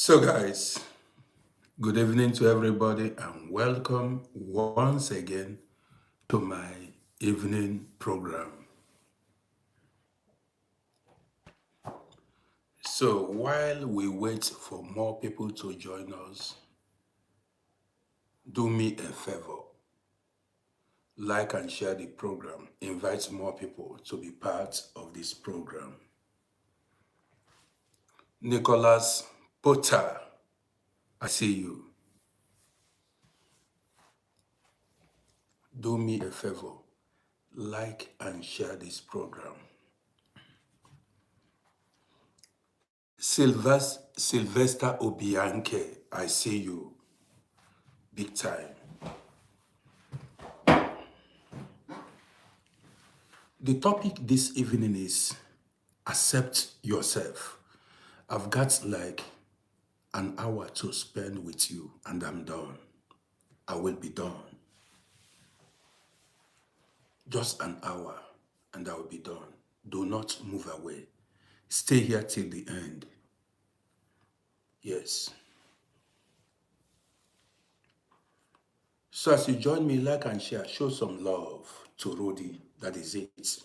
So, guys, good evening to everybody, and welcome once again to my evening program. So, while we wait for more people to join us, do me a favor, like and share the program, invite more people to be part of this program. Nicholas Potter, I see you. Do me a favor, like and share this program. Sylvester Obianke, I see you big time. The topic this evening is accept yourself. I've got like an hour to spend with you and I'm done. I will be done. Just an hour and I will be done. Do not move away. Stay here till the end. Yes. So as you join me, like and share, show some love to Rudy. That is it.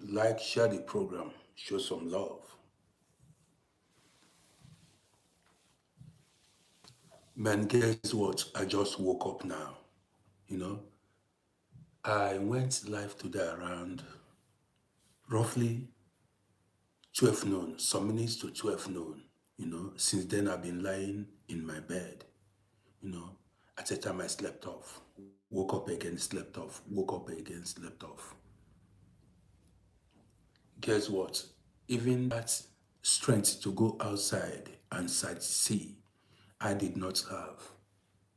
Like, share the program, show some love. Man, guess what? I just woke up now. You know, I went live today around roughly 12 noon, some minutes to 12 noon. Since then I've been lying in my bed. At a time I slept off, woke up again, slept off, woke up again, slept off. Guess what? Even that strength to go outside and sightsee, I did not have.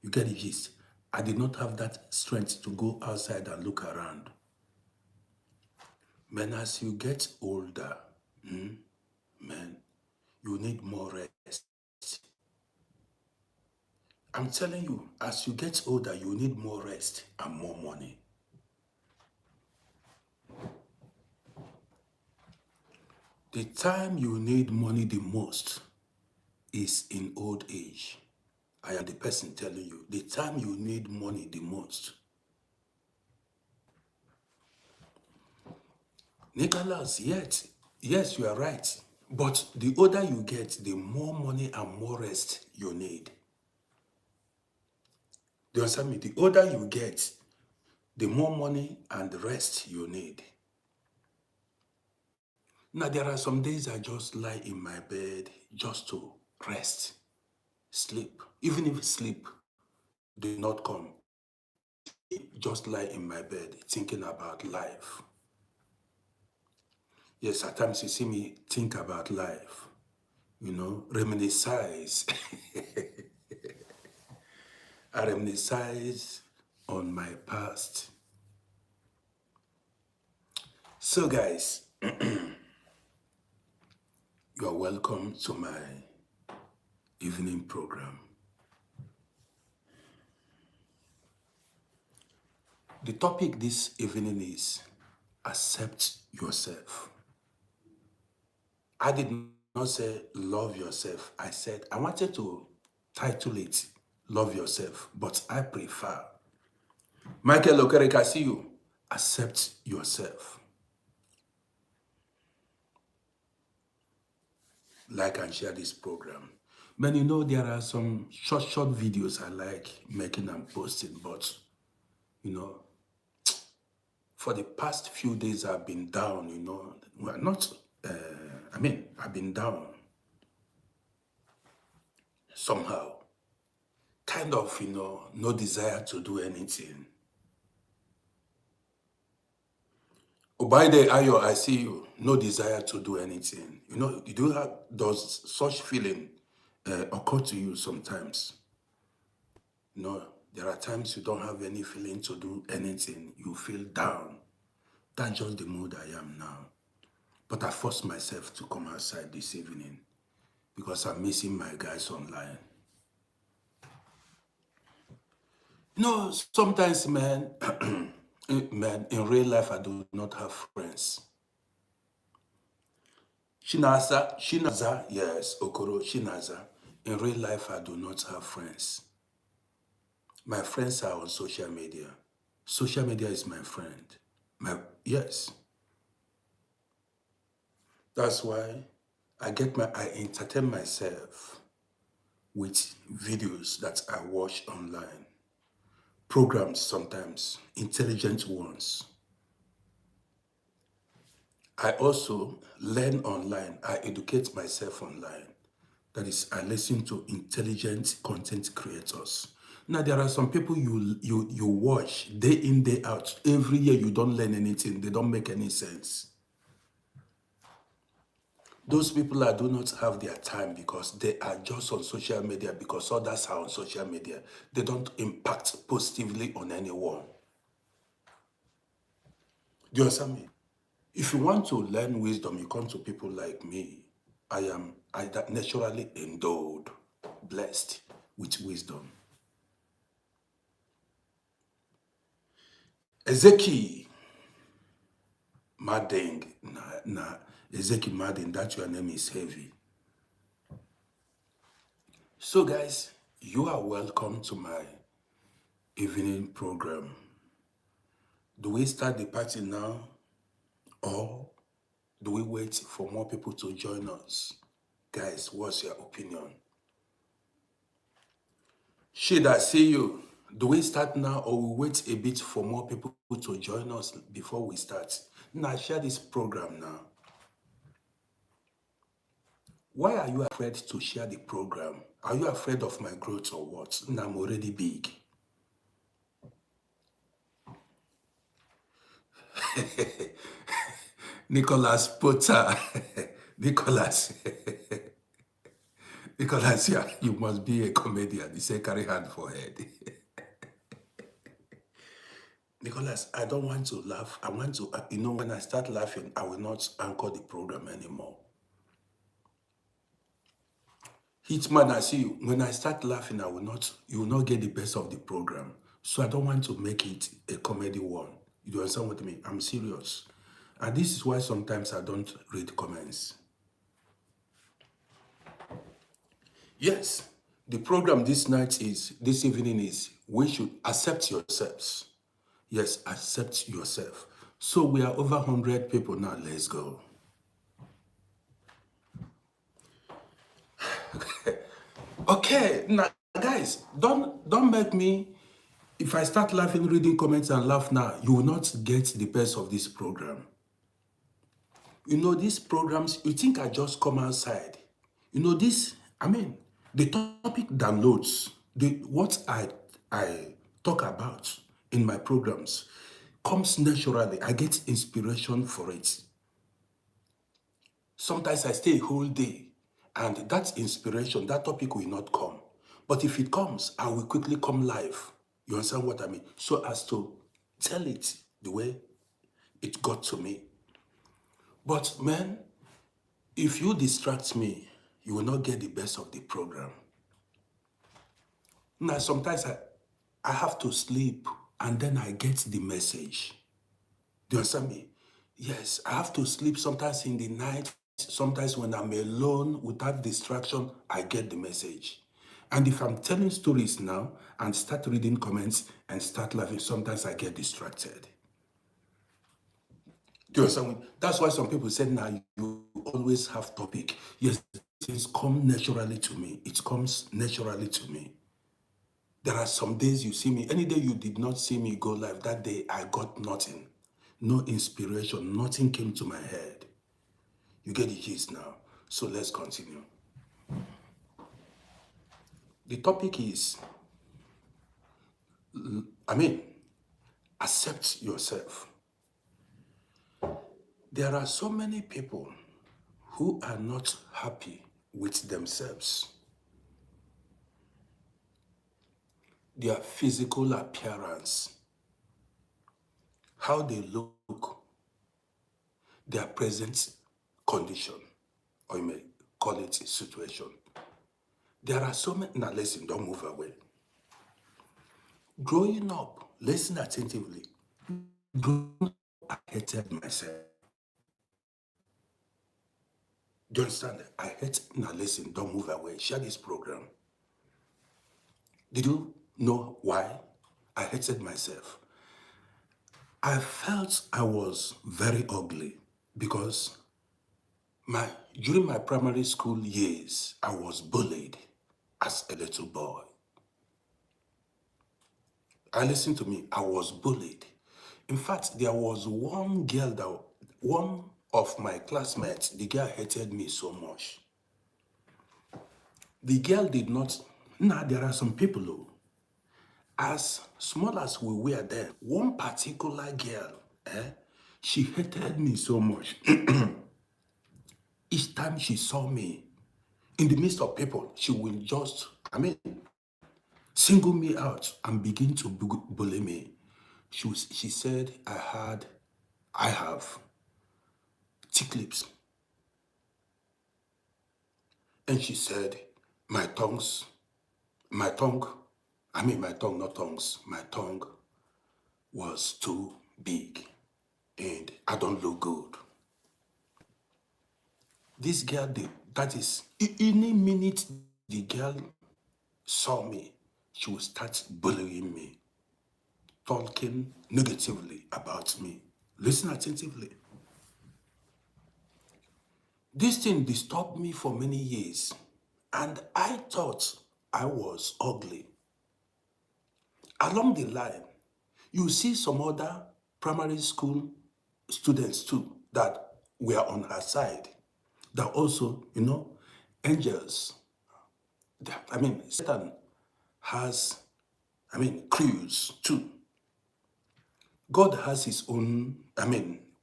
You get the gist? I did not have that strength to go outside and look around. Man, as you get older, man, you need more rest. I'm telling you, as you get older, you need more rest and more money. The time you need money the most is in old age. I am the person telling you, the time you need money the most. Nicholas, yes, you are right. But the older you get, the more money and more rest you need. Do you understand me? The older you get, the more money and rest you need. Now, there are some days I just lie in my bed just to rest, sleep. Even if sleep did not come, just lie in my bed thinking about life. Yes, at times you see me think about life, reminisce. I reminisce on my past. So, guys, you are welcome to my evening program. The topic this evening is accept yourself. I did not say love yourself. I said I wanted to title it love yourself, but I prefer. Michael Okereke, I see you. Accept yourself. Like and share this program. Man, there are some short videos I like making and posting, but, for the past few days I've been down, well, I've been down somehow. Kind of, no desire to do anything. Obaide Ayo, I see you. No desire to do anything. You do have does such feeling occur to you sometimes? There are times you don't have any feeling to do anything. You feel down. That's just the mood I am now. But I forced myself to come outside this evening because I'm missing my guys online. Sometimes, man, man, in real life, I do not have friends. Shinaza, yes, Okoro, Shinaza. In real life, I do not have friends. My friends are on social media. Social media is my friend. Yes. That's why I entertain myself with videos that I watch online. Programs sometimes, intelligent ones. I also learn online. I educate myself online. That is, I listen to intelligent content creators. Now, there are some people you watch day in, day out. Every year you don't learn anything. They don't make any sense. Those people I do not have their time because they are just on social media because others are on social media. They don't impact positively on anyone. Do you understand me? If you want to learn wisdom, you come to people like me. I that naturally endowed, blessed with wisdom. Ezeki Madeng, Ezeki Madeng, that your name is heavy. So guys, you are welcome to my evening program. Do we start the party now or do we wait for more people to join us? Guys, what's your opinion? Should I see you? Do we start now or we wait a bit for more people to join us before we start? Now, share this program now. Why are you afraid to share the program? Are you afraid of my growth or what? Now, I'm already big. Nicholas Potter. Nicholas. Nicholas, yeah, you must be a comedian. He said, carry hand for head. Nicholas, I don't want to laugh. I want to, when I start laughing, I will not anchor the program anymore. Hitman, I see you. When I start laughing, you will not get the best of the program. So I don't want to make it a comedy one. You understand what I mean? I'm serious. And this is why sometimes I don't read comments. Yes, the program this evening is, we should accept yourselves. Yes, accept yourself. So we are over 100 people now. Let's go. Okay, now guys, don't make me. If I start laughing, reading comments and laugh now, you will not get the best of this program. These programs, you think I just come outside. The topic downloads, what I talk about in my programs comes naturally. I get inspiration for it. Sometimes I stay a whole day and that inspiration, that topic will not come. But if it comes, I will quickly come live. You understand what I mean? So as to tell it the way it got to me. But man, if you distract me, you will not get the best of the program. Now, sometimes I have to sleep and then I get the message. Do you understand me? Yes, I have to sleep sometimes in the night. Sometimes when I'm alone without distraction, I get the message. And if I'm telling stories now and start reading comments and start laughing, sometimes I get distracted. Do you understand? That's why some people say now you always have topic. Yes, things come naturally to me. It comes naturally to me. There are some days you see me, any day you did not see me go live, that day I got nothing. No inspiration, nothing came to my head. You get the gist now. So let's continue. The topic is, accept yourself. There are so many people who are not happy with themselves. Their physical appearance, how they look, their present condition, or you may call it a situation. There are so many, now listen, don't move away. Growing up, listen attentively. Growing up, I hated myself. Do you understand? I hate, now listen, don't move away. Share this program. Did you know why I hated myself? I felt I was very ugly because during my primary school years, I was bullied as a little boy. Listen to me, I was bullied. In fact, there was one of my classmates, the girl hated me so much. The girl did not, now there are some people who, as small as we were then, one particular girl, she hated me so much. Each time she saw me in the midst of people, she will just, single me out and begin to bully me. She said I have thick lips. And she said, my tongue, my tongue, not tongues, my tongue was too big and I don't look good. This girl did, that is, any minute the girl saw me, she would start bullying me, talking negatively about me. Listen attentively. This thing disturbed me for many years, and I thought I was ugly. Along the line, you see some other primary school students too that were on her side, that also, angels. Satan has, crews too. God has his own,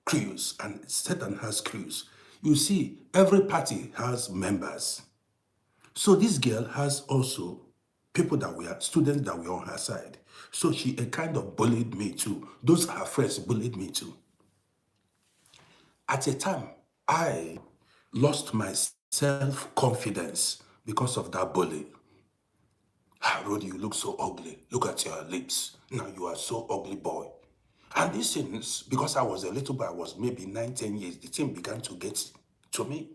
crews, and Satan has crews. You see, every party has members. So this girl has also students that were on her side. So she kind of bullied me too. Those her friends bullied me too. At a time, I lost my self-confidence because of that bully. Rodi, you look so ugly. Look at your lips. Now you are so ugly boy. And these things, because I was a little boy, I was maybe 9, 10 years, the thing began to get to me.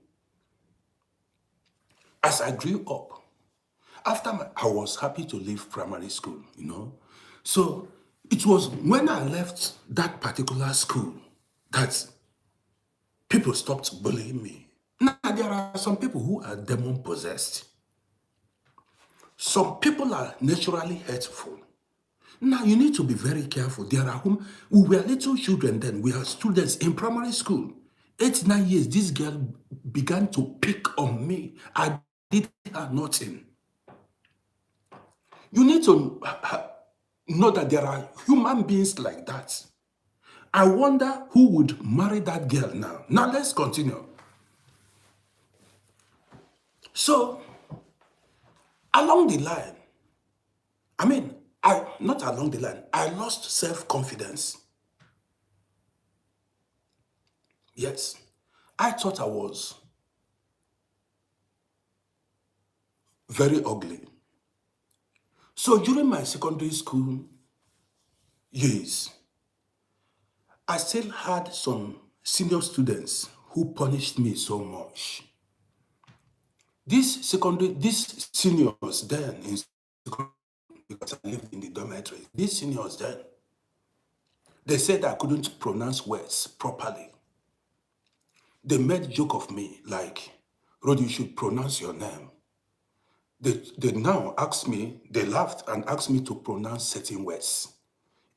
As I grew up, I was happy to leave primary school, So it was when I left that particular school that people stopped bullying me. Now, there are some people who are demon possessed. Some people are naturally hurtful. Now, you need to be very careful. We were little children then. We are students in primary school. 8, 9 years, this girl began to pick on me. I did her nothing. You need to know that there are human beings like that. I wonder who would marry that girl now. Now, let's continue. So, along the line, not along the line, I lost self-confidence. Yes, I thought I was very ugly. So during my secondary school years, I still had some senior students who punished me so much. These seniors then, because I lived in the dormitory, these seniors then, they said I couldn't pronounce words properly. They made joke of me like, Rod, you should pronounce your name. They now asked me, they laughed and asked me to pronounce certain words.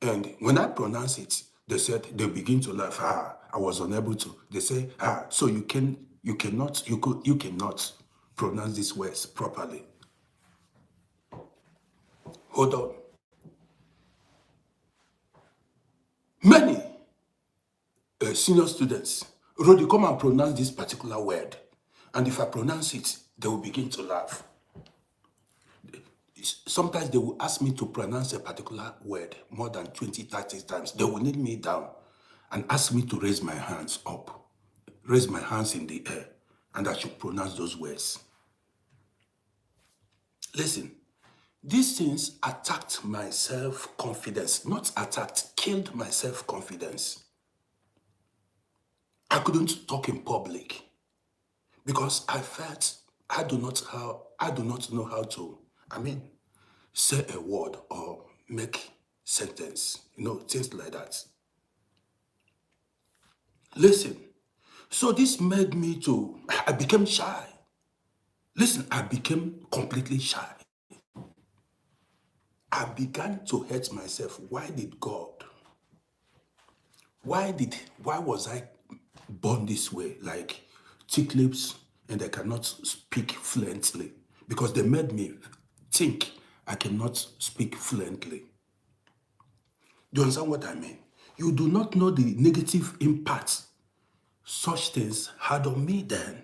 And when I pronounce it, they said, they begin to laugh. I was unable to. They say, so you cannot pronounce these words properly. Hold on. Many senior students, Rodi, come and pronounce this particular word. And if I pronounce it, they will begin to laugh. Sometimes they will ask me to pronounce a particular word more than 20, 30 times. They will kneel me down and ask me to raise my hands up, raise my hands in the air, and I should pronounce those words. Listen, these things attacked my self-confidence. Not attacked, killed my self-confidence. I couldn't talk in public because I felt I do not know how to, I mean, say a word or make sentence, things like that. Listen, so this made me to, I became shy. Listen, I became completely shy. I began to hurt myself. Why did God? Why was I born this way? Like thick lips and I cannot speak fluently. Because they made me think I cannot speak fluently. Do you understand what I mean? You do not know the negative impact such things had on me then.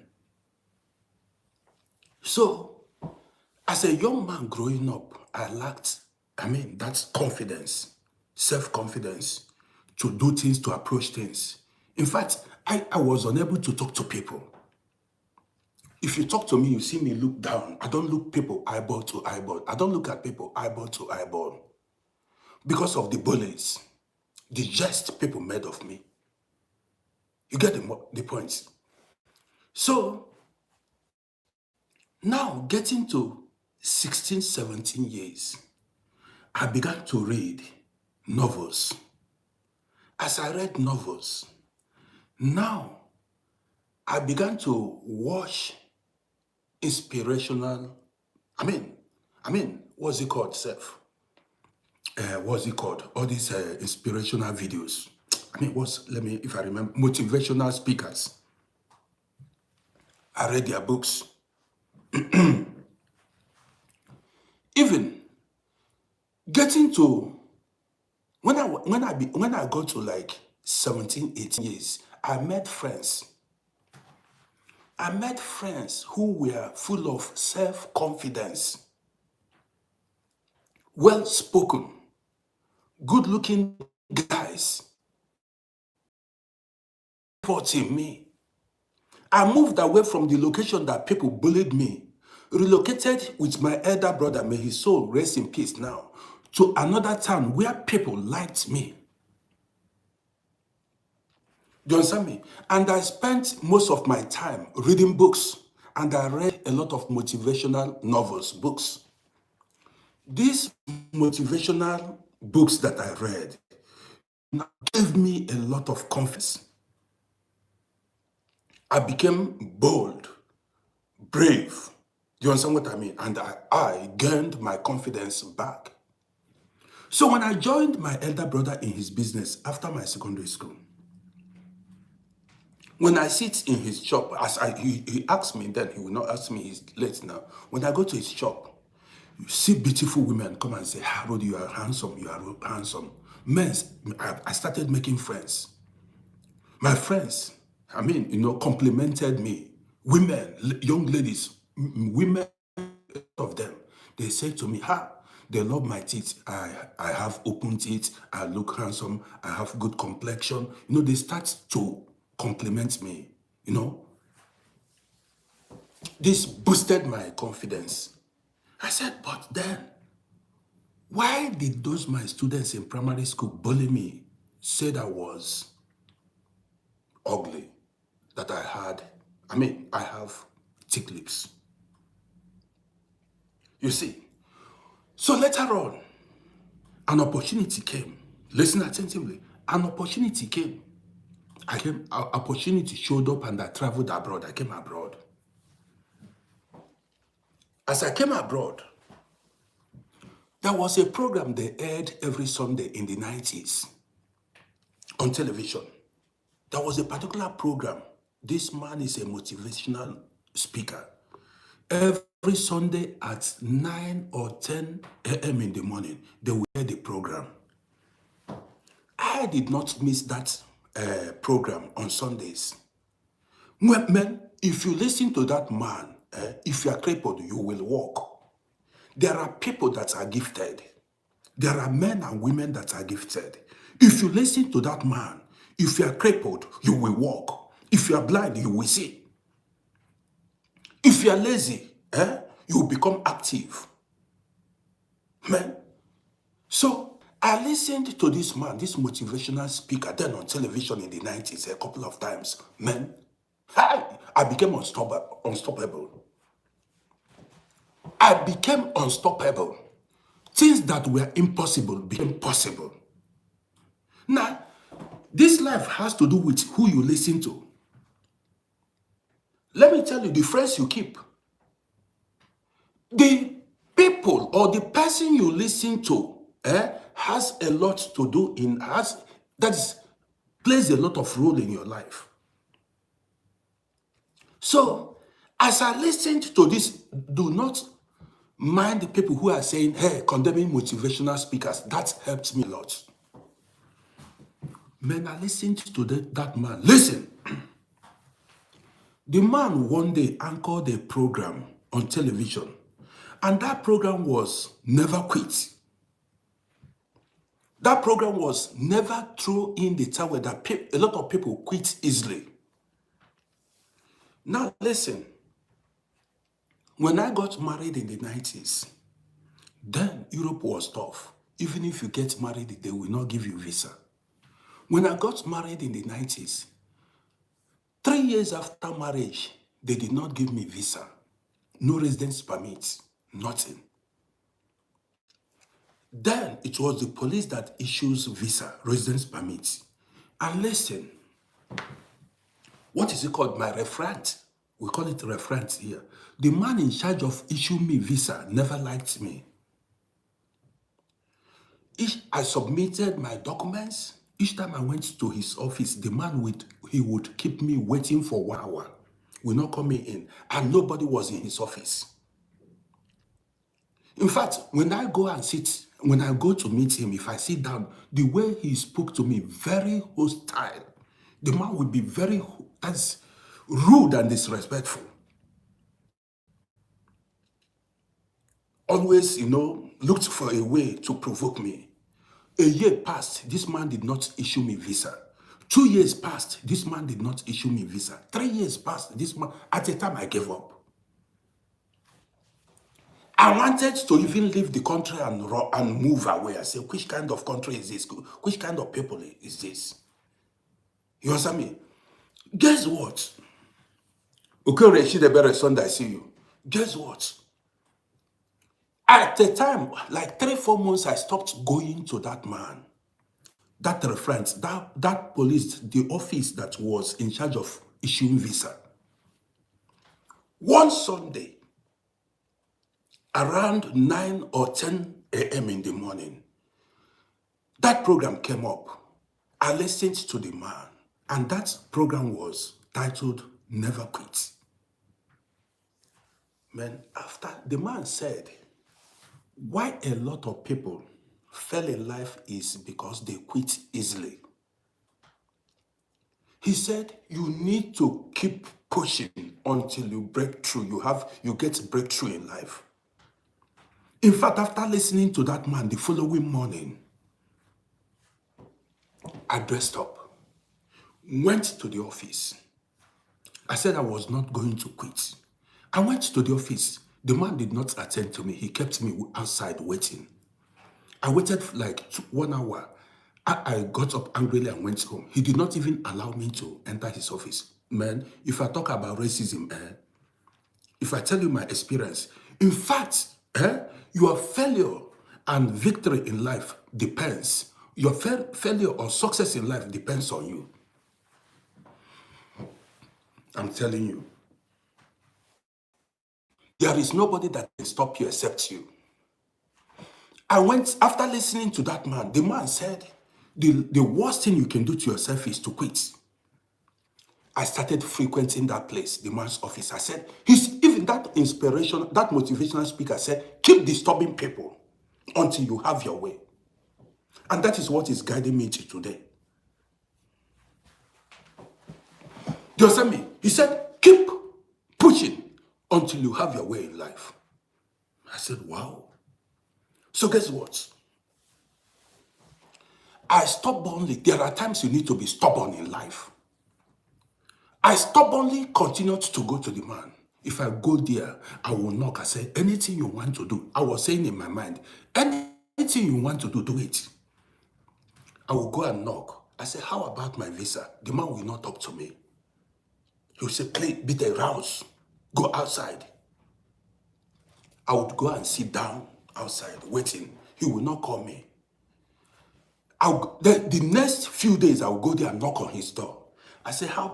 So, as a young man growing up, I lacked, that's confidence, self-confidence to do things, to approach things. In fact, I was unable to talk to people. If you talk to me, you see me look down. I don't look people eyeball to eyeball. I don't look at people eyeball to eyeball because of the bullies, the jest people made of me. You get the point? So, now getting to 16, 17 years, I began to read novels. As I read novels, now I began to watch inspirational, what's it called, Seth? What's it called? All these inspirational videos. If I remember, motivational speakers. I read their books. Even getting to, when I got to like 17, 18 years, I met friends. I met friends who were full of self-confidence, well-spoken, good-looking guys supporting me. I moved away from the location that people bullied me, relocated with my elder brother, may his soul rest in peace now, to another town where people liked me. Do you understand me? And I spent most of my time reading books, and I read a lot of motivational novels, books. These motivational books that I read gave me a lot of confidence. I became bold, brave. Do you understand what I mean? And I gained my confidence back. So when I joined my elder brother in his business after my secondary school, when I sit in his shop, he asked me then, he will not ask me, he's late now. When I go to his shop, you see beautiful women come and say, Harold, you are handsome, you are handsome. Men, I started making friends. My friends, complimented me. Women, young ladies, women of them, they say to me, they love my teeth. I have open teeth. I look handsome. I have good complexion. They start to compliment me. This boosted my confidence. I said, but then, why did those my students in primary school bully me, said I was ugly, that I have thick lips? You see, so later on, an opportunity came. Listen attentively. An opportunity came. An opportunity showed up and I traveled abroad. I came abroad. As I came abroad, there was a program they aired every Sunday in the 90s on television. There was a particular program. This man is a motivational speaker. Every Sunday at 9 or 10 a.m. in the morning, they will air the program. I did not miss that program on Sundays. Man, if you listen to that man, if you are crippled, you will walk. There are people that are gifted. There are men and women that are gifted. If you listen to that man, if you are crippled, you will walk. If you are blind, you will see. If you are lazy, you will become active. Man. So I listened to this man, this motivational speaker, then on television in the 90s a couple of times. Man. I became unstoppable. I became unstoppable. Things that were impossible became possible. Now, this life has to do with who you listen to. Let me tell you, the friends you keep, the people or the person you listen to has a lot to do in, plays a lot of role in your life. So, as I listened to this, do not mind the people who are saying, hey, condemning motivational speakers. That helps me a lot. Man, I listened to that man. Listen, the man one day anchored a program on television, and that program was Never Quit. That program was never throw in the towel that a lot of people quit easily. Now, listen, when I got married in the 90s, then Europe was tough. Even if you get married, they will not give you visa. When I got married in the 90s, 3 years after marriage, they did not give me visa. No residence permit, nothing. Then it was the police that issues visa, residence permits. And listen, what is it called? My referent. We call it referent here. The man in charge of issuing me visa never liked me. I submitted my documents. Each time I went to his office, the man would keep me waiting for 1 hour. Will not call me in. And nobody was in his office. In fact, when I go to meet him, if I sit down, the way he spoke to me, very hostile. The man would be very rude and disrespectful. Always, looked for a way to provoke me. A year passed, this man did not issue me visa. 2 years passed, this man did not issue me visa. 3 years passed, this man, at a time I gave up. I wanted to even leave the country and move away. I said, which kind of country is this? Which kind of people is this? You understand me? Guess what? Okay, Sunday, I see you. Guess what? At the time, like 3-4 months, I stopped going to that man. That reference, that police, the office that was in charge of issuing visa. One Sunday, around 9 or 10 a.m. in the morning, that program came up. I listened to the man, and that program was titled Never Quit. Man, after the man said, why a lot of people fail in life is because they quit easily. He said, you need to keep pushing until you break through. You get breakthrough in life. In fact, after listening to that man the following morning, I dressed up, went to the office. I said I was not going to quit. I went to the office. The man did not attend to me. He kept me outside waiting. I waited for like 1 hour. I got up angrily and went home. He did not even allow me to enter his office. Man, if I talk about racism, if I tell you my experience, in fact, your failure and victory in life depends. Your failure or success in life depends on you. I'm telling you. There is nobody that can stop you except you. I went, after listening to that man, the man said, the worst thing you can do to yourself is to quit. I started frequenting that place, the man's office. I said, even that inspiration, that motivational speaker said, keep disturbing people until you have your way. And that is what is guiding me to today. Do you understand me? He said, keep pushing until you have your way in life. I said, wow. So guess what? I stubbornly, there are times you need to be stubborn in life. I stubbornly continued to go to the man. If I go there, I will knock. I say, anything you want to do. I was saying in my mind, anything you want to do, do it. I will go and knock. I said, how about my visa? The man will not talk to me. He would say, play, beat a rouse, go outside. I would go and sit down outside waiting. He would not call me. The next few days, I would go there and knock on his door. I say, how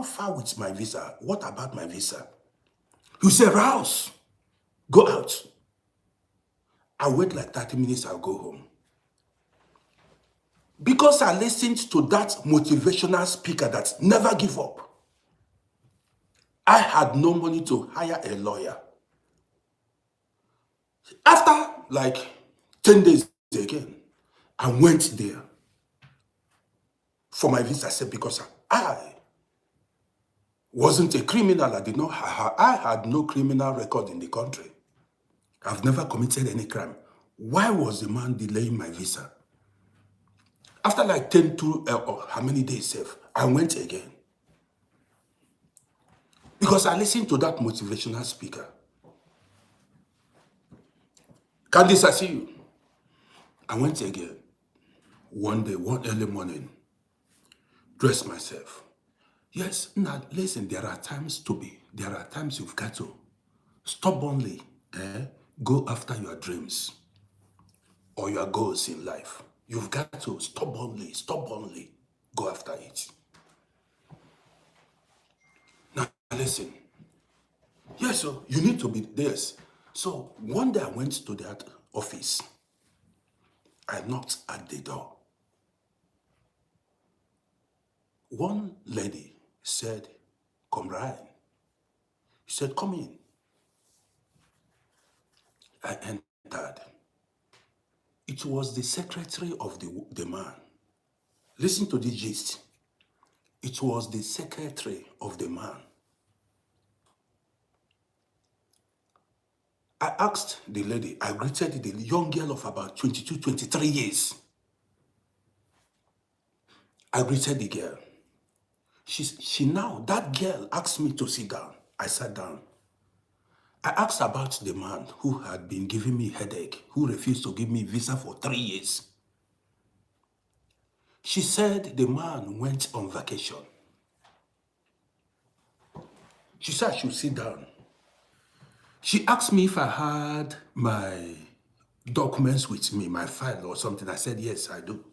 far with my visa? What about my visa? He would say, rouse, go out. I wait like 30 minutes, I'll go home. Because I listened to that motivational speaker that never give up. I had no money to hire a lawyer. After like 10 days again, I went there for my visa. I said, because I wasn't a criminal. I had no criminal record in the country. I've never committed any crime. Why was the man delaying my visa? After like 10 to how many days safe, I went again. Because I listened to that motivational speaker. Candice, I see you. I went again. One day, one early morning, dressed myself. Yes, now listen, there are times you've got to stubbornly go after your dreams or your goals in life. You've got to stubbornly go after it. Now listen. Yes, so you need to be this. So one day I went to that office. I knocked at the door. One lady said, come right. She said, come in. I entered. It was the secretary of the man. Listen to this gist. It was the secretary of the man. I asked the lady, I greeted the young girl of about 22, 23 years. I greeted the girl. That girl asked me to sit down. I sat down. I asked about the man who had been giving me headache, who refused to give me visa for 3 years. She said the man went on vacation. She said I should sit down. She asked me if I had my documents with me, my file or something. I said, yes, I do.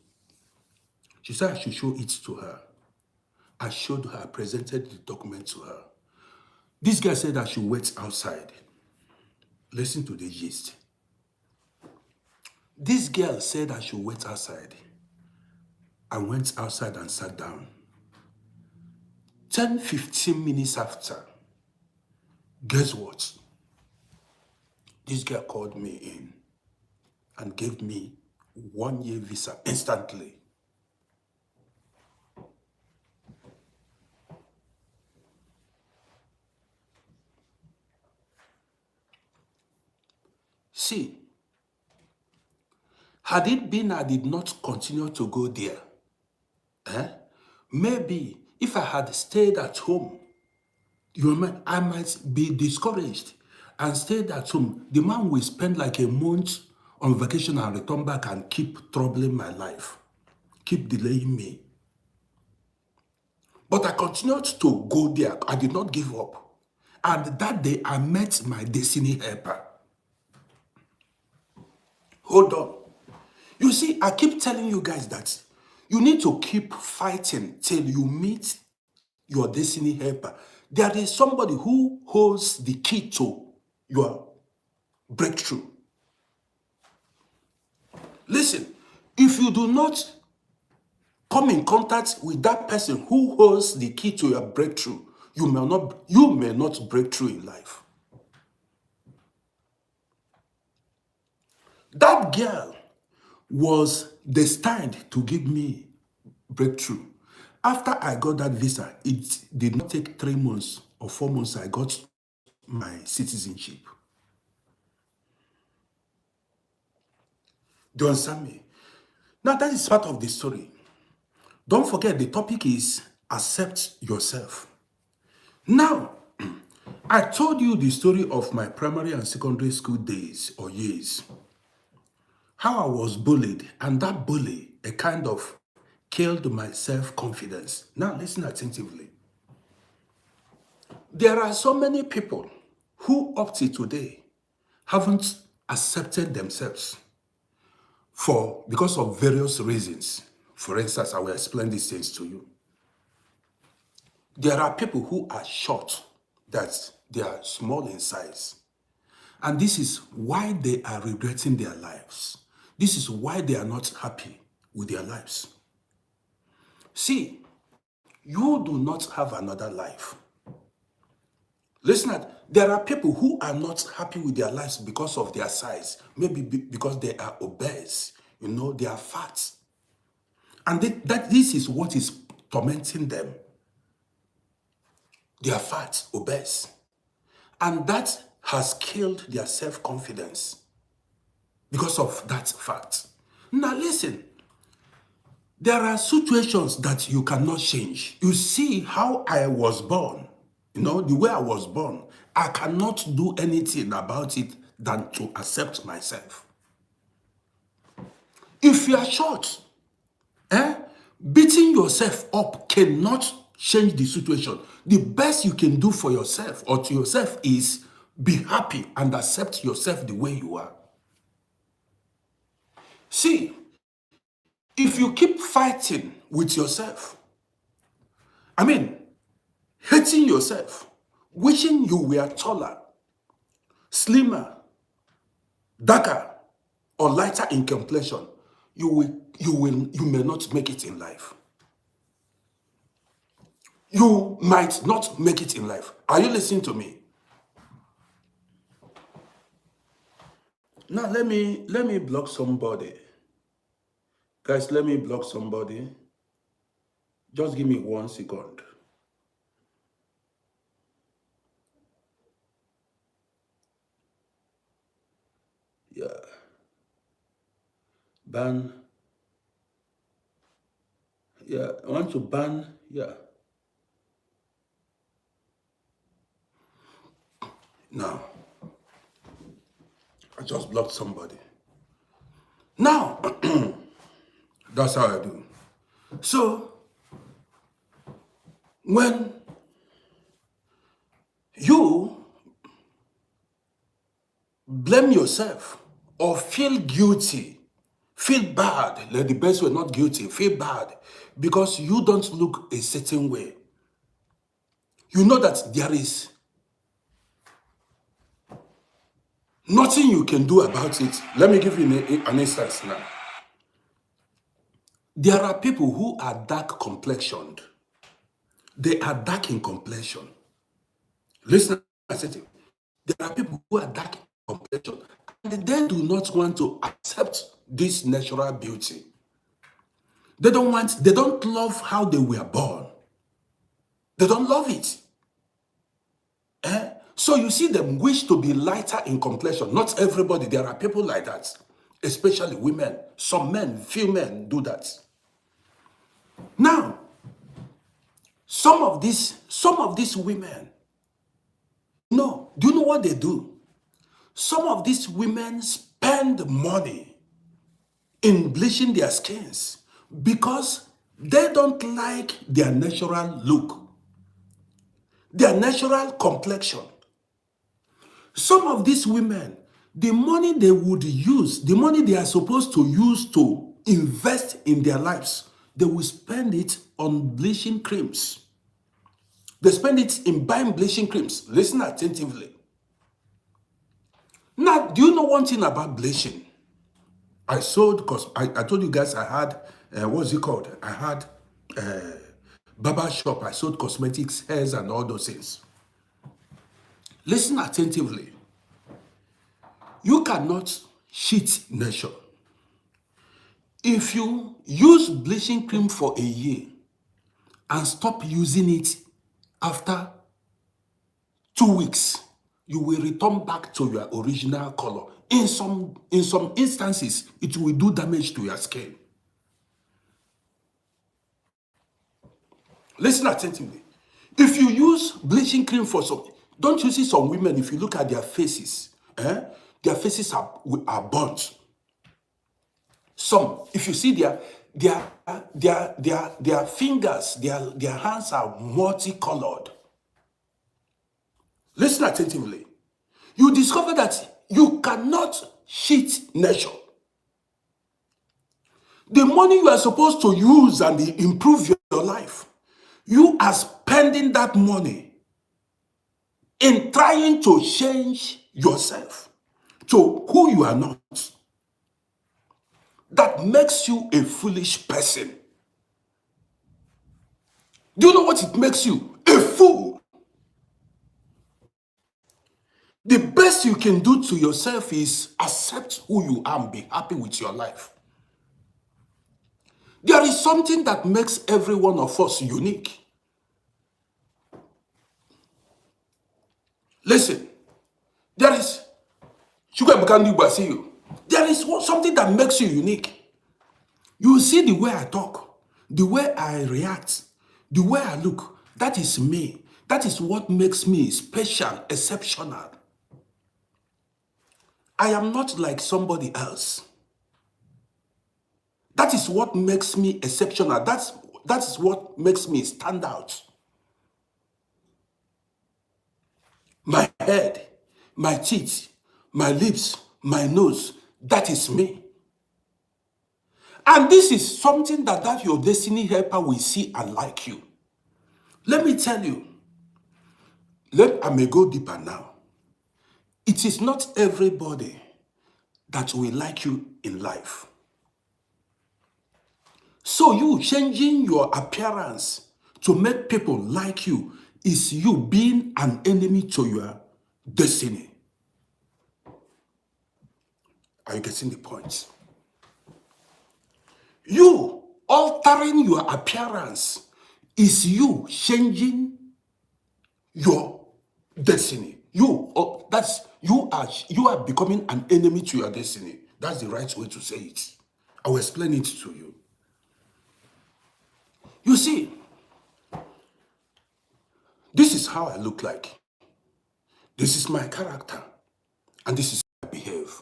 She said I should show it to her. I showed her, presented the document to her. This guy said I should wait outside. Listen to the gist. This girl said I should wait outside. I went outside and sat down. 10, 15 minutes after, guess what? This girl called me in and gave me 1 year visa instantly. See, had it been I did not continue to go there, maybe if I had stayed at home, I might be discouraged and stayed at home. The man will spend like a month on vacation and return back and keep troubling my life, keep delaying me. But I continued to go there. I did not give up. And that day, I met my destiny helper. Hold on. You see, I keep telling you guys that you need to keep fighting till you meet your destiny helper. There is somebody who holds the key to your breakthrough. Listen, if you do not come in contact with that person who holds the key to your breakthrough, you may not break through in life. That girl was destined to give me breakthrough. After I got that visa, it did not take 3 months or 4 months, I got my citizenship. Do you understand me? Now that is part of the story. Don't forget the topic is accept yourself. Now, I told you the story of my primary and secondary school days or years. How I was bullied, and that bully, a kind of killed my self-confidence. Now listen attentively. There are so many people who up to today haven't accepted themselves because of various reasons. For instance, I will explain these things to you. There are people who are short, that they are small in size. And this is why they are regretting their lives. This is why they are not happy with their lives. See, you do not have another life. Listen, there are people who are not happy with their lives because of their size. Maybe because they are obese. They are fat. And this is what is tormenting them. They are fat, obese. And that has killed their self-confidence because of that fact. Now listen, there are situations that you cannot change. You see how I was born, the way I was born. I cannot do anything about it than to accept myself. If you are short, beating yourself up cannot change the situation. The best you can do for yourself or to yourself is be happy and accept yourself the way you are. See, if you keep fighting with yourself, hating yourself, wishing you were taller, slimmer, darker, or lighter in complexion, you may not make it in life. You might not make it in life. Are you listening to me? Now let me block somebody. Guys, let me block somebody. Just give me 1 second. Yeah. Ban. Yeah, I want to ban. Yeah. Now, I just blocked somebody. Now, that's how I do. So, when you blame yourself or feel guilty, feel bad, like the best way, not guilty, feel bad because you don't look a certain way, you know that there is nothing you can do about it. Let me give you an instance now. There are people who are dark complexioned. They are dark in complexion. Listen, I said it. There are people who are dark in complexion and they do not want to accept this natural beauty. They don't love how they were born. They don't love it. So you see them wish to be lighter in complexion. Not everybody. There are people like that, especially women. Some men, few men do that. Now, some of these women, do you know what they do? Some of these women spend money in bleaching their skins because they don't like their natural look, their natural complexion. Some of these women, the money they would use, the money they are supposed to use to invest in their lives, they will spend it on bleaching creams. They spend it in buying bleaching creams. Listen attentively. Now, do you know one thing about bleaching? I sold, because I told you guys I had, what's it called? I had barber shop. I sold cosmetics, hairs, and all those things. Listen attentively. You cannot cheat nature. If you use bleaching cream for a year and stop using it after 2 weeks, you will return back to your original color. In some instances, it will do damage to your skin. Listen attentively. If you use bleaching cream for don't you see some women, if you look at their faces, their faces are burnt. Some, if you see their fingers, their hands are multicolored. Listen attentively. You discover that you cannot cheat nature. The money you are supposed to use and improve your life, you are spending that money in trying to change yourself to who you are not. That makes you a foolish person. Do you know what it makes you? A fool. The best you can do to yourself is accept who you are and be happy with your life. There is something that makes every one of us unique. Listen, there is there is something that makes you unique. You see the way I talk, the way I react, the way I look. That is me. That is what makes me special, exceptional. I am not like somebody else. That is what makes me exceptional. That is what makes me stand out. My head, my teeth, my lips, my nose, that is me. And this is something that your destiny helper will see and like you. Let me tell you, I may go deeper now. It is not everybody that will like you in life. So you changing your appearance to make people like you is you being an enemy to your destiny. Are you getting the point? You altering your appearance is you changing your destiny. You are becoming an enemy to your destiny. That's the right way to say it. I will explain it to you. You see, this is how I look like. This is my character. And this is how I behave.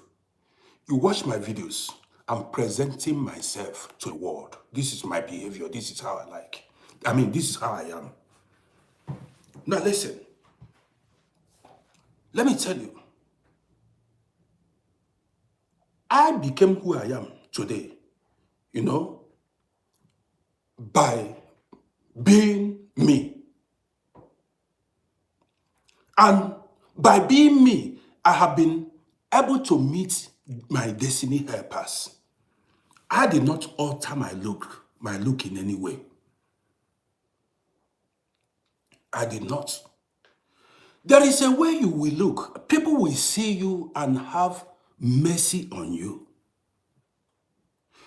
You watch my videos. I'm presenting myself to the world. This is my behavior. This is how I like. This is how I am. Now listen. Let me tell you. I became who I am today, by being me. And by being me, I have been able to meet my destiny helpers. I did not alter my look in any way. I did not. There is a way you will look. People will see you and have mercy on you.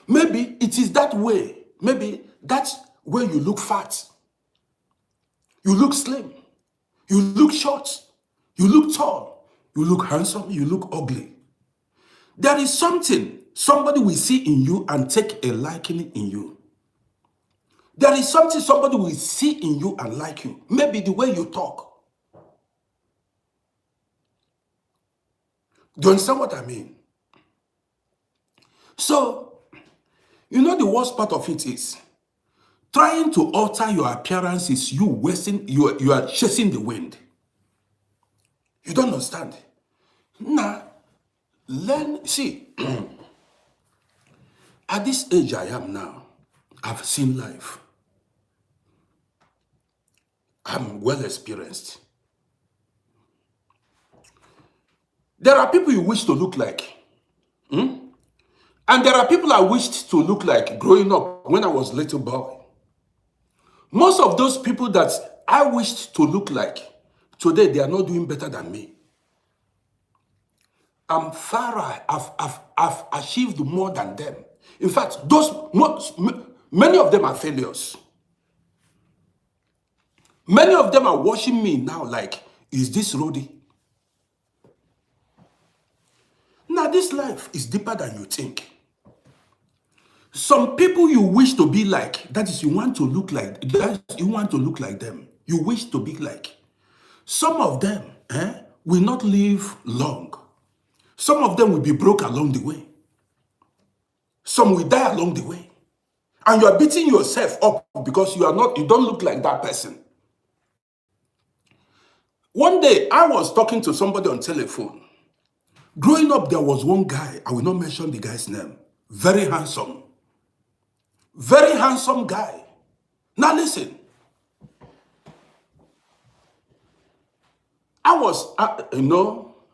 Maybe it is that way. Maybe that's where you look fat. You look slim. You look short. You look tall. You look handsome. You look ugly. There is something somebody will see in you and take a liking in you. There is something somebody will see in you and like you. Maybe the way you talk. Do you understand what I mean? So, the worst part of it is trying to alter your appearance is you are chasing the wind. You don't understand. Now, see, at this age I am now, I've seen life. I'm well experienced. There are people you wish to look like. And there are people I wished to look like growing up when I was a little boy. Most of those people that I wished to look like, today they are not doing better than me. I'm far, I've achieved more than them. In fact, many of them are failures. Many of them are watching me now like, is this Rodi? Now, this life is deeper than you think. Some people you wish to be like, that is, you want to look like them. You wish to be like. Some of them will not live long. Some of them will be broke along the way. Some will die along the way. And you are beating yourself up because you don't look like that person. One day, I was talking to somebody on telephone. Growing up, there was one guy, I will not mention the guy's name, very handsome guy. Now listen,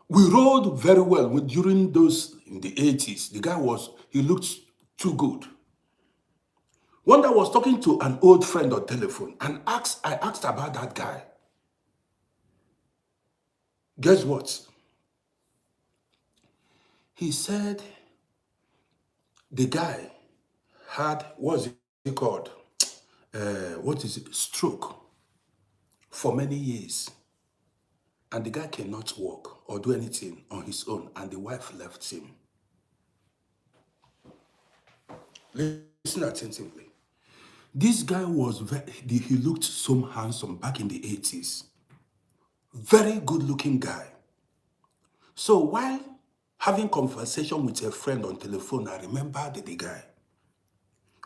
we rode very well during those, in the 80s. The guy he looked too good. One day I was talking to an old friend on telephone and I asked about that guy. Guess what? He said the guy had, what's it called? Stroke for many years. And the guy cannot walk or do anything on his own, and the wife left him. Listen attentively. This guy he looked so handsome back in the 80s. Very good looking guy. So while having conversation with a friend on telephone, I remembered the guy.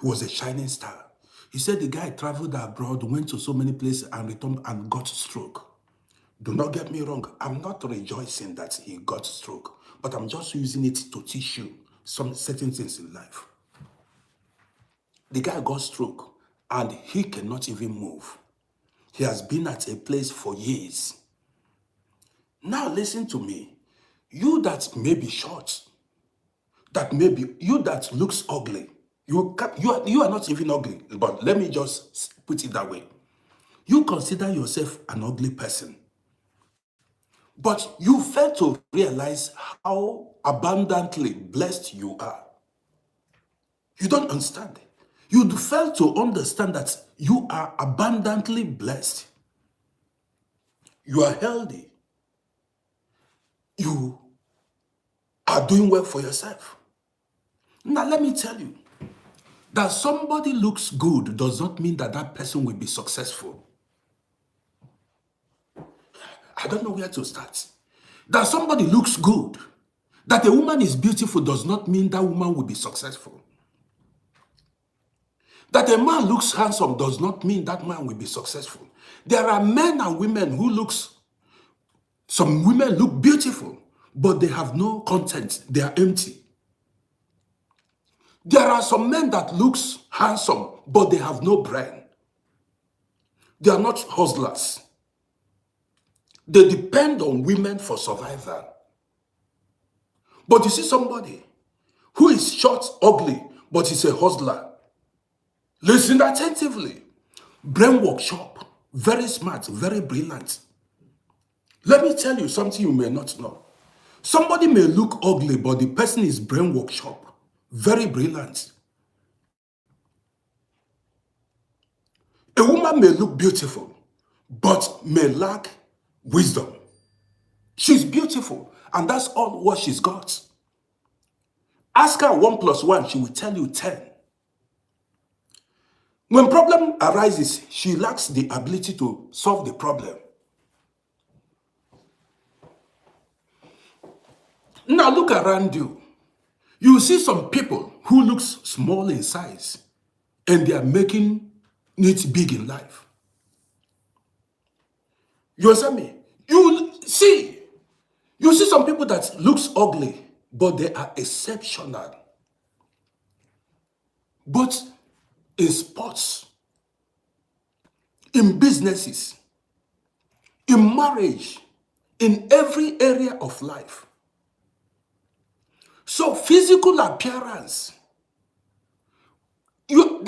He was a shining star. He said the guy traveled abroad, went to so many places and returned and got stroke. Do not get me wrong. I'm not rejoicing that he got stroke, but I'm just using it to teach you some certain things in life. The guy got stroke and he cannot even move. He has been at a place for years. Now listen to me. You that may be short, you that looks ugly, you are not even ugly, but let me just put it that way. You consider yourself an ugly person, but you fail to realize how abundantly blessed you are. You don't understand. You fail to understand that you are abundantly blessed. You are healthy. You are doing well for yourself. Now let me tell you, that somebody looks good does not mean that that person will be successful. I don't know where to start. That somebody looks good, that a woman is beautiful does not mean that woman will be successful. That a man looks handsome does not mean that man will be successful. There are men and women some women look beautiful, but they have no content. They are empty. There are some men that looks handsome, but they have no brain. They are not hustlers. They depend on women for survival. But you see somebody who is short, ugly, but is a hustler. Listen attentively. Brain workshop. Very smart, very brilliant. Let me tell you something you may not know. Somebody may look ugly, but the person is brain workshop. Very brilliant. A woman may look beautiful, but may lack wisdom. She's beautiful, and that's all what she's got. Ask her 1 + 1, she will tell you 10. When problem arises, she lacks the ability to solve the problem. Now look around you. You see some people who look small in size, and they are making it big in life. You understand me? You see some people that looks ugly, but they are exceptional. But in sports, in businesses, in marriage, in every area of life. So physical appearance, your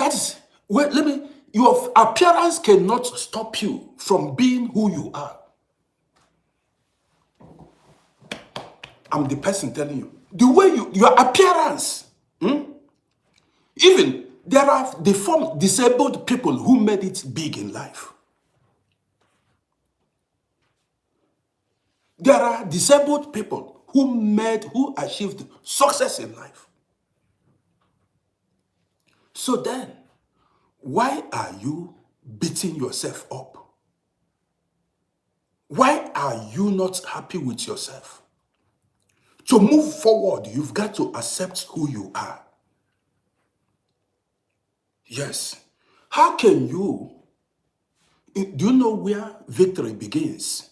appearance cannot stop you from being who you are. I'm the person telling you. The way your appearance, even there are disabled people who made it big in life. There are disabled people who achieved success in life. So then, why are you beating yourself up? Why are you not happy with yourself? To move forward, you've got to accept who you are. Yes. How can you, do you know where victory begins?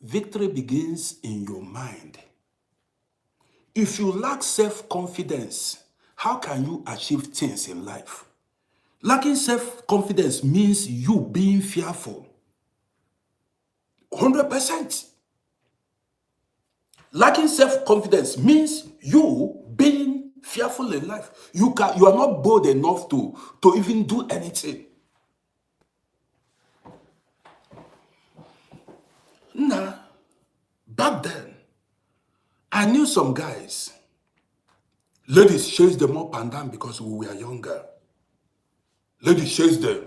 victory begins in your mind. If you lack self-confidence, how can you achieve things in life? Lacking self-confidence means you being fearful. 100%. Lacking self-confidence means you being fearful in life. You are not bold enough to even do anything. Now, back then, I knew some guys. Ladies chased them up and down because we were younger. Ladies chased them,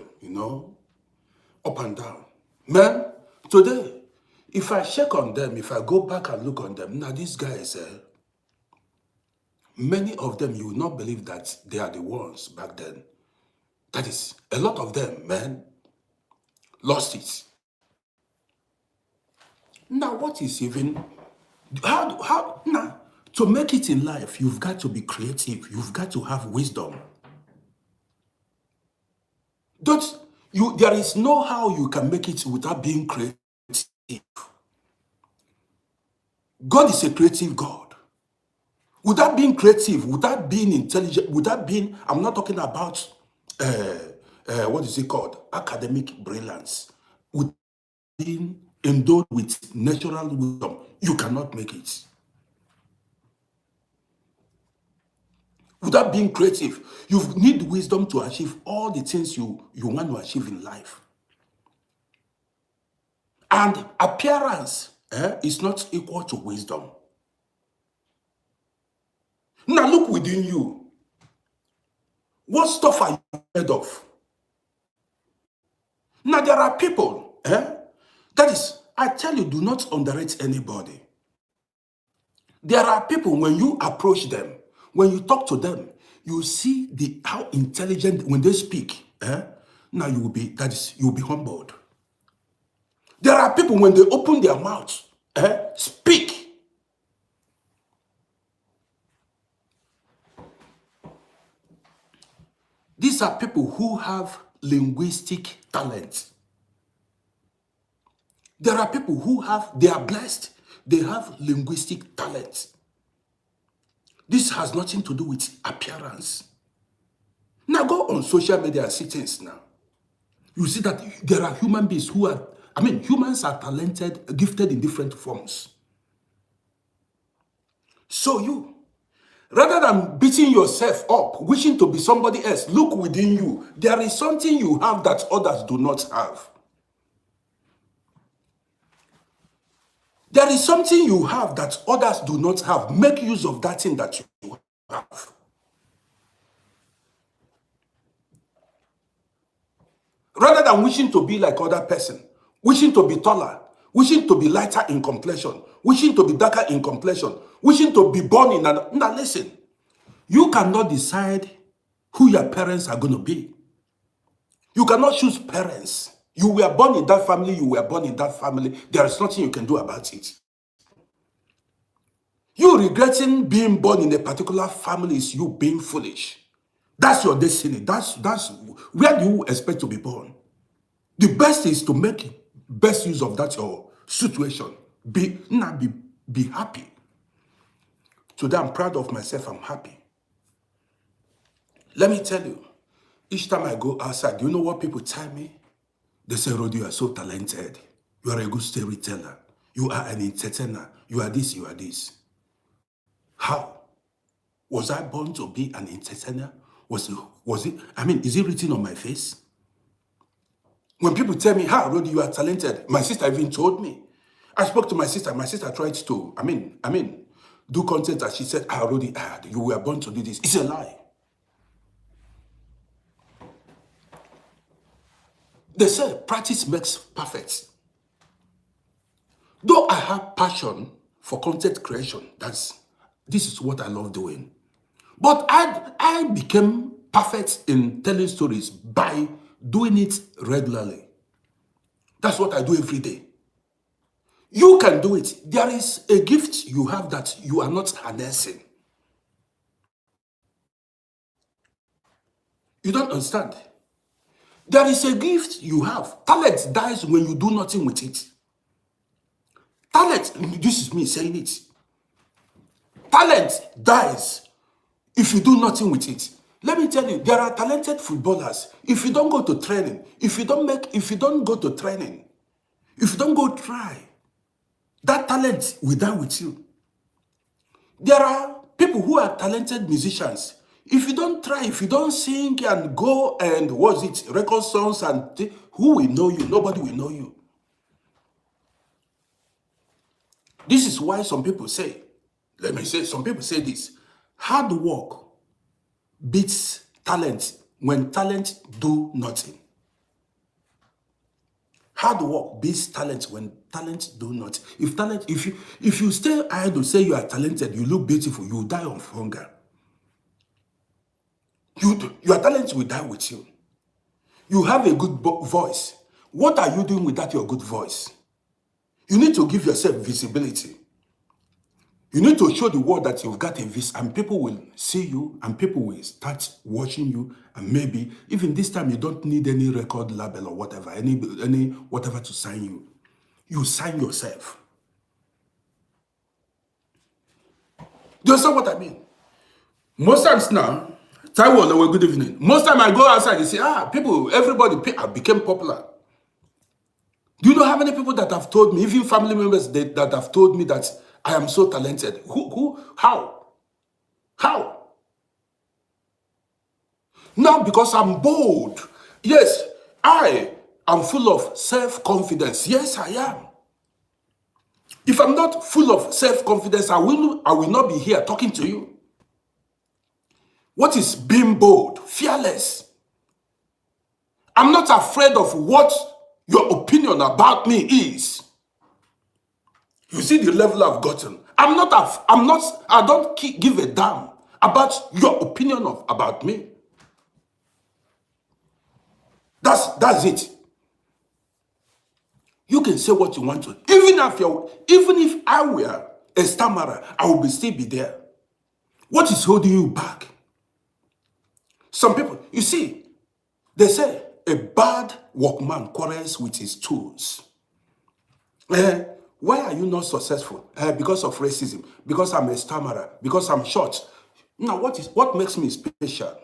up and down. Man, today, if I check on them, if I go back and look on them, now these guys, many of them, you will not believe that they are the ones back then. That is, a lot of them, man, lost it. Now, what is even, now, to make it in life, you've got to be creative. You've got to have wisdom. There is no how you can make it without being creative. God is a creative God. Without being creative, without being intelligent, I'm not talking about, what is it called? Academic brilliance. With being endowed with natural wisdom, you cannot make it. Without being creative, you need wisdom to achieve all the things you want to achieve in life. And appearance is not equal to wisdom. Now look within you. What stuff are you made of? Now there are people, that is, I tell you, do not underrate anybody. There are people, when you approach them, when you talk to them, you see how intelligent when they speak. Now you'll be humbled. There are people, when they open their mouths, speak. These are people who have linguistic talent. There are people who they are blessed. They have linguistic talent. This has nothing to do with appearance. Now go on social media and see things now. You see that there are human beings humans are talented, gifted in different forms. So rather than beating yourself up, wishing to be somebody else, look within you. There is something you have that others do not have. There is something you have that others do not have. Make use of that thing that you have. Rather than wishing to be like other person, wishing to be taller, wishing to be lighter in complexion, wishing to be darker in complexion, wishing to be born in Now listen, you cannot decide who your parents are going to be. You cannot choose parents. You were born in that family, you were born in that family. There is nothing you can do about it. You regretting being born in a particular family is you being foolish. That's your destiny. That's where do you expect to be born? The best is to make best use of that your situation. Be happy. Today I'm proud of myself. I'm happy. Let me tell you, each time I go outside, do you know what people tell me? They say, Rodi, you are so talented. You are a good storyteller. You are an entertainer. You are this, you are this. How? Was I born to be an entertainer? Was it? Is it written on my face? When people tell me, Rodi, you are talented, my sister even told me. I spoke to my sister. My sister tried to, do content, and she said, Rodi, you were born to do this. It's a lie. They say practice makes perfect. Though I have passion for content creation, this is what I love doing. But I became perfect in telling stories by doing it regularly. That's what I do every day. You can do it. There is a gift you have that you are not harnessing. You don't understand. There is a gift you have. Talent dies when you do nothing with it. Talent, this is me saying it. Talent dies if you do nothing with it. Let me tell you, there are talented footballers. If you don't go to training, if you don't go to training, if you don't go try, that talent will die with you. There are people who are talented musicians. If you don't try, if you don't sing and go and record songs who will know you? Nobody will know you. This is why some people say, some people say this, hard work beats talent when talent do nothing. Hard work beats talent when talent do not. If you stay idle, say you are talented, you look beautiful, you will die of hunger. Your talent will die with you. You have a good voice. What are you doing with that your good voice? You need to give yourself visibility. You need to show the world that you've got a voice, and people will see you, and people will start watching you, and maybe even this time you don't need any record label or whatever, any whatever to sign you. You sign yourself. Do you understand what I mean? Most times now, Taiwo, good evening. Most time I go outside, you see, everybody became popular. Do you know how many people that have told me, even family members that have told me that I am so talented? How? Now, because I'm bold. Yes, I am full of self-confidence. Yes, I am. If I'm not full of self-confidence, I will not be here talking to you. What is being bold? Fearless. I'm not afraid of what your opinion about me is. You see the level I've gotten. I don't give a damn about your opinion about me. That's it. You can say what you want to. Even if I were a stammerer, I will still be there. What is holding you back? Some people, you see, they say a bad workman quarrels with his tools. Why are you not successful? Because of racism, because I'm a stammerer, because I'm short. Now, what makes me special?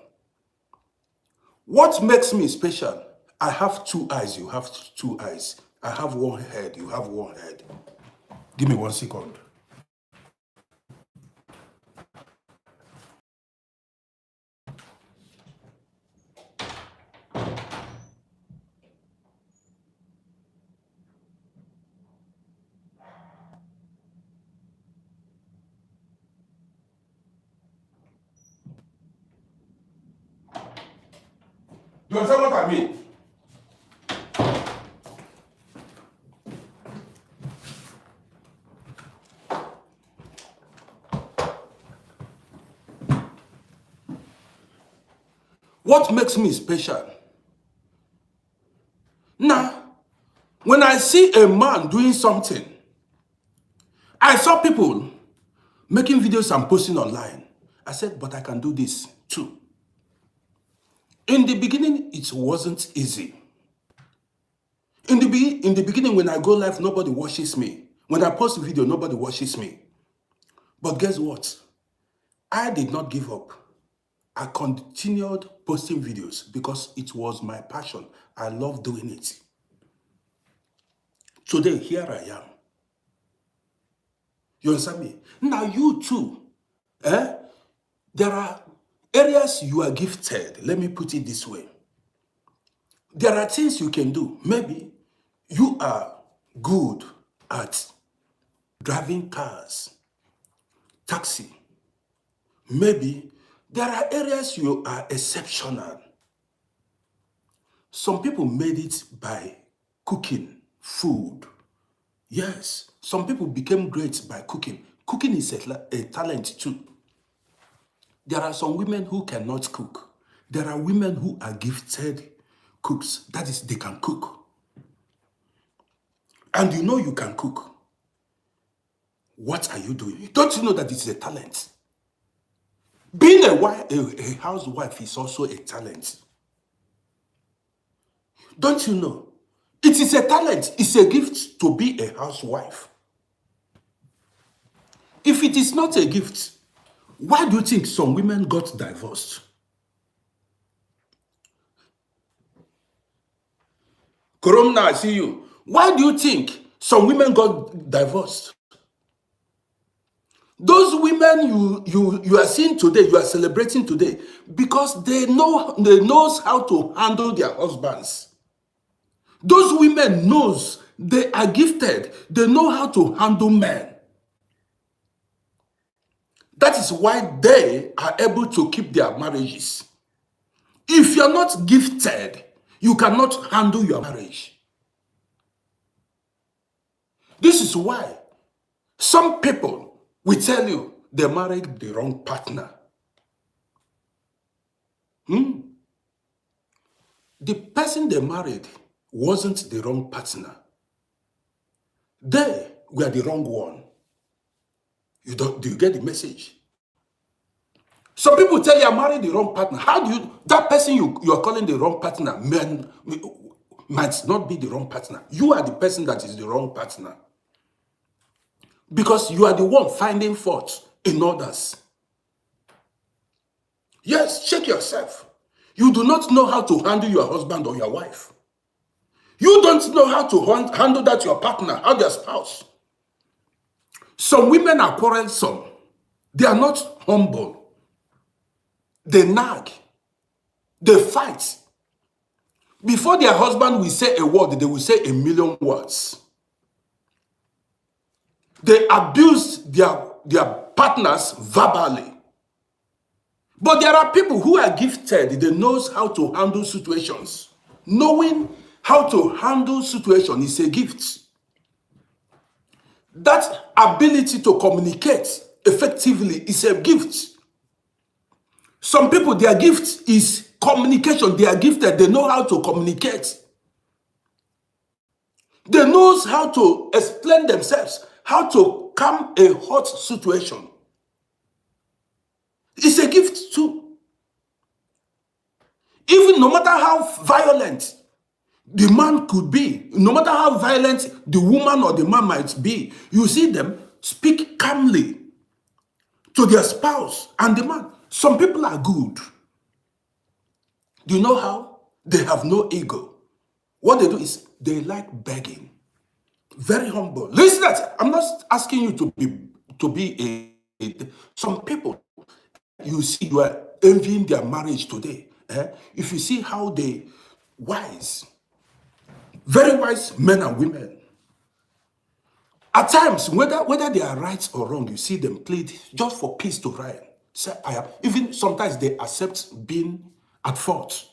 What makes me special? I have two eyes, you have two eyes. I have one head, you have one head. Give me 1 second. You understand what I mean? What makes me special? Now, when I see a man doing something, I saw people making videos and posting online. I said, but I can do this too. In the beginning, it wasn't easy. In the beginning, when I go live, nobody watches me. When I post a video, nobody watches me. But guess what? I did not give up. I continued posting videos because it was my passion. I love doing it. Today, here I am. You understand me? Now you too. There are areas you are gifted. Let me put it this way. There are things you can do. Maybe you are good at driving cars, taxi. Maybe there are areas you are exceptional. Some people made it by cooking food. Yes, some people became great by cooking. Cooking is a talent too. There are some women who cannot cook. There are women who are gifted cooks. That is, they can cook. And you know you can cook. What are you doing? Don't you know that it's a talent? Being a housewife is also a talent. Don't you know? It is a talent. It's a gift to be a housewife. If it is not a gift, why do you think some women got divorced? Corona, I see you. Why do you think some women got divorced? Those women you are seeing today, you are celebrating today, because they knows how to handle their husbands. Those women knows they are gifted. They know how to handle men. That is why they are able to keep their marriages. If you're not gifted, you cannot handle your marriage. This is why some people will tell you they married the wrong partner. The person they married wasn't the wrong partner. They were the wrong one. Do you get the message? Some people tell you I married the wrong partner. How do you, that person you are calling the wrong partner might not be the wrong partner. You are the person that is the wrong partner. Because you are the one finding fault in others. Yes, check yourself. You do not know how to handle your husband or your wife. You don't know how to handle that your partner, or their spouse. Some women are quarrelsome. They are not humble. They nag. They fight. Before their husband will say a word, they will say a million words. They abuse their partners verbally. But there are people who are gifted. They knows how to handle situations. Knowing how to handle situations is a gift. That ability to communicate effectively is a gift. Some people, their gift is communication. They are gifted. They know how to communicate. They knows how to explain themselves, how to calm a hot situation. It's a gift too. Even no matter how violent the man could be, no matter how violent the woman or the man might be, you see them speak calmly to their spouse and the man. Some people are good. Do you know how? They have no ego. What they do is they like begging. Very humble. Listen, that I'm not asking you to be some people you see you are envying their marriage today. If you see how they wise, very wise men and women. At times, whether they are right or wrong, you see them plead just for peace to reign. Say, even sometimes they accept being at fault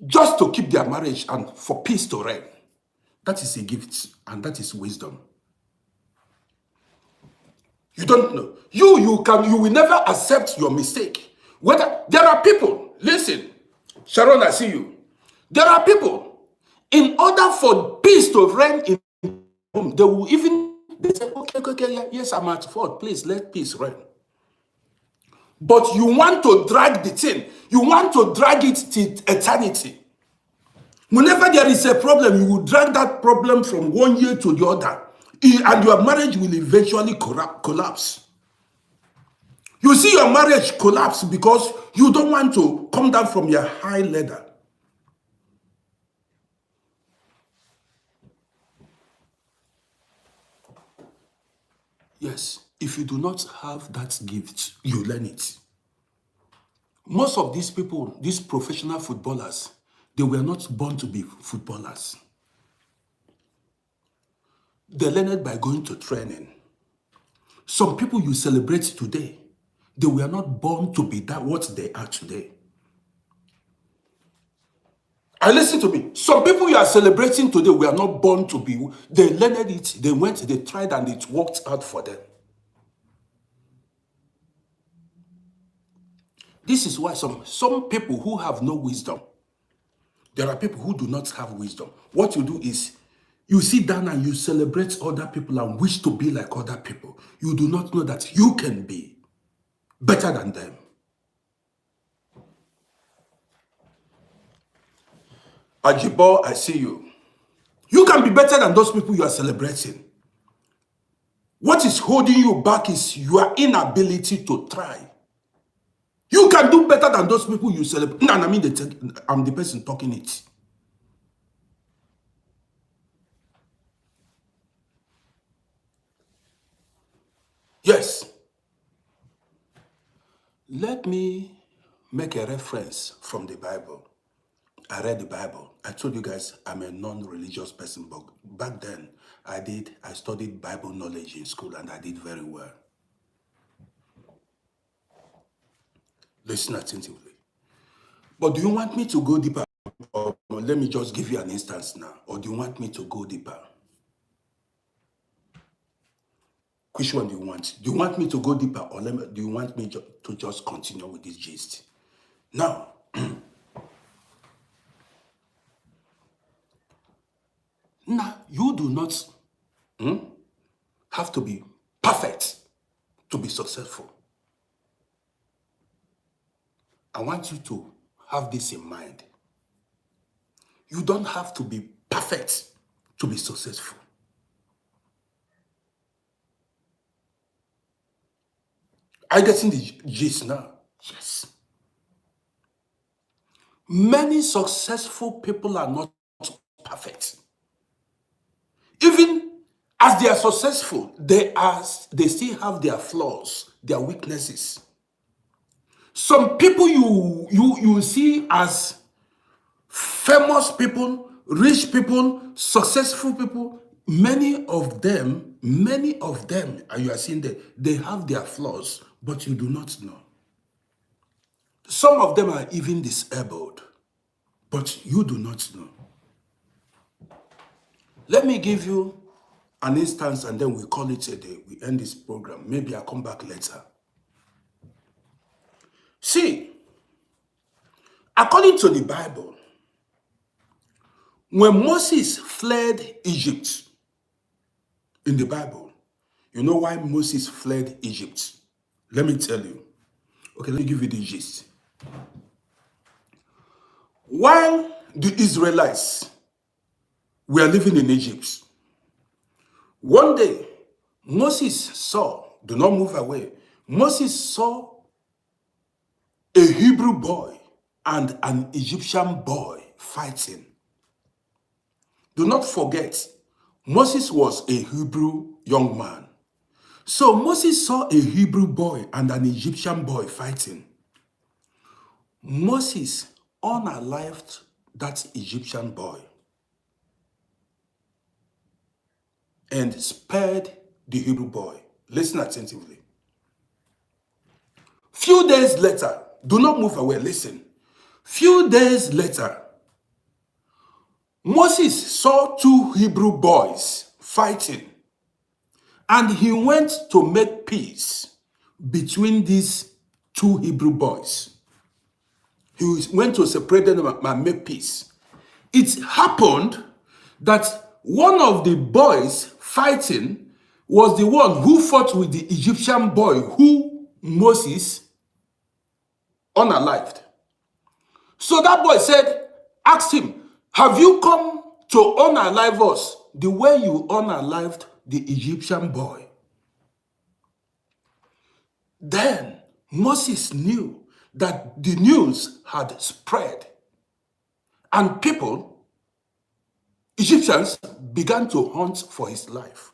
just to keep their marriage and for peace to reign. That is a gift and that is wisdom. You don't know. You will never accept your mistake. Whether there are people, listen, Sharon, I see you. There are people, in order for peace to reign in home, they say, okay, yes, I'm at fault. Please let peace reign. But you want to drag the thing. You want to drag it to eternity. Whenever there is a problem, you will drag that problem from one year to the other. And your marriage will eventually collapse. You see your marriage collapse because you don't want to come down from your high ladder. Yes, if you do not have that gift, you learn it. Most of these people, these professional footballers, they were not born to be footballers. They learned it by going to training. Some people you celebrate today, they were not born to be that what they are today. And listen to me. Some people you are celebrating today were not born to be. They learned it, they went, they tried, and it worked out for them. This is why some people who have no wisdom, there are people who do not have wisdom. What you do is you sit down and you celebrate other people and wish to be like other people. You do not know that you can be better than them. Ajibo, I see you. You can be better than those people you are celebrating. What is holding you back is your inability to try. You can do better than those people you celebrate. No, I mean, I'm the person talking it. Yes. Let me make a reference from the Bible. I read the Bible. I told you guys I'm a non-religious person, but back then I studied Bible knowledge in school and I did very well. Listen attentively. But do you want me to go deeper? Or let me just give you an instance now. Or do you want me to go deeper? Which one do you want? Do you want me to go deeper or do you want me to just continue with this gist? Now, you do not have to be perfect to be successful. I want you to have this in mind. You don't have to be perfect to be successful. Are you getting the gist now? Yes. Many successful people are not perfect. Even as they are successful, they still have their flaws, their weaknesses. Some people you see as famous people, rich people, successful people, many of them, and you are seeing that they have their flaws, but you do not know. Some of them are even disabled, but you do not know. Let me give you an instance and then we call it a day. We end this program. Maybe I'll come back later. See, according to the Bible, when Moses fled Egypt in the Bible, you know why Moses fled Egypt? Let me tell you. Okay, let me give you the gist. While the Israelites were living in Egypt, one day Moses saw, do not move away, Moses saw a Hebrew boy and an Egyptian boy fighting. Do not forget, Moses was a Hebrew young man. So Moses saw a Hebrew boy and an Egyptian boy fighting. Moses unalived that Egyptian boy and spared the Hebrew boy. Listen attentively. Few days later, do not move away, listen. Few days later, Moses saw two Hebrew boys fighting, and he went to make peace between these two Hebrew boys. He went to separate them and make peace. It happened that one of the boys fighting was the one who fought with the Egyptian boy who Moses unalived. So that boy asked him, have you come to unalive us the way you unalived the Egyptian boy? Then Moses knew that the news had spread and Egyptians, began to hunt for his life.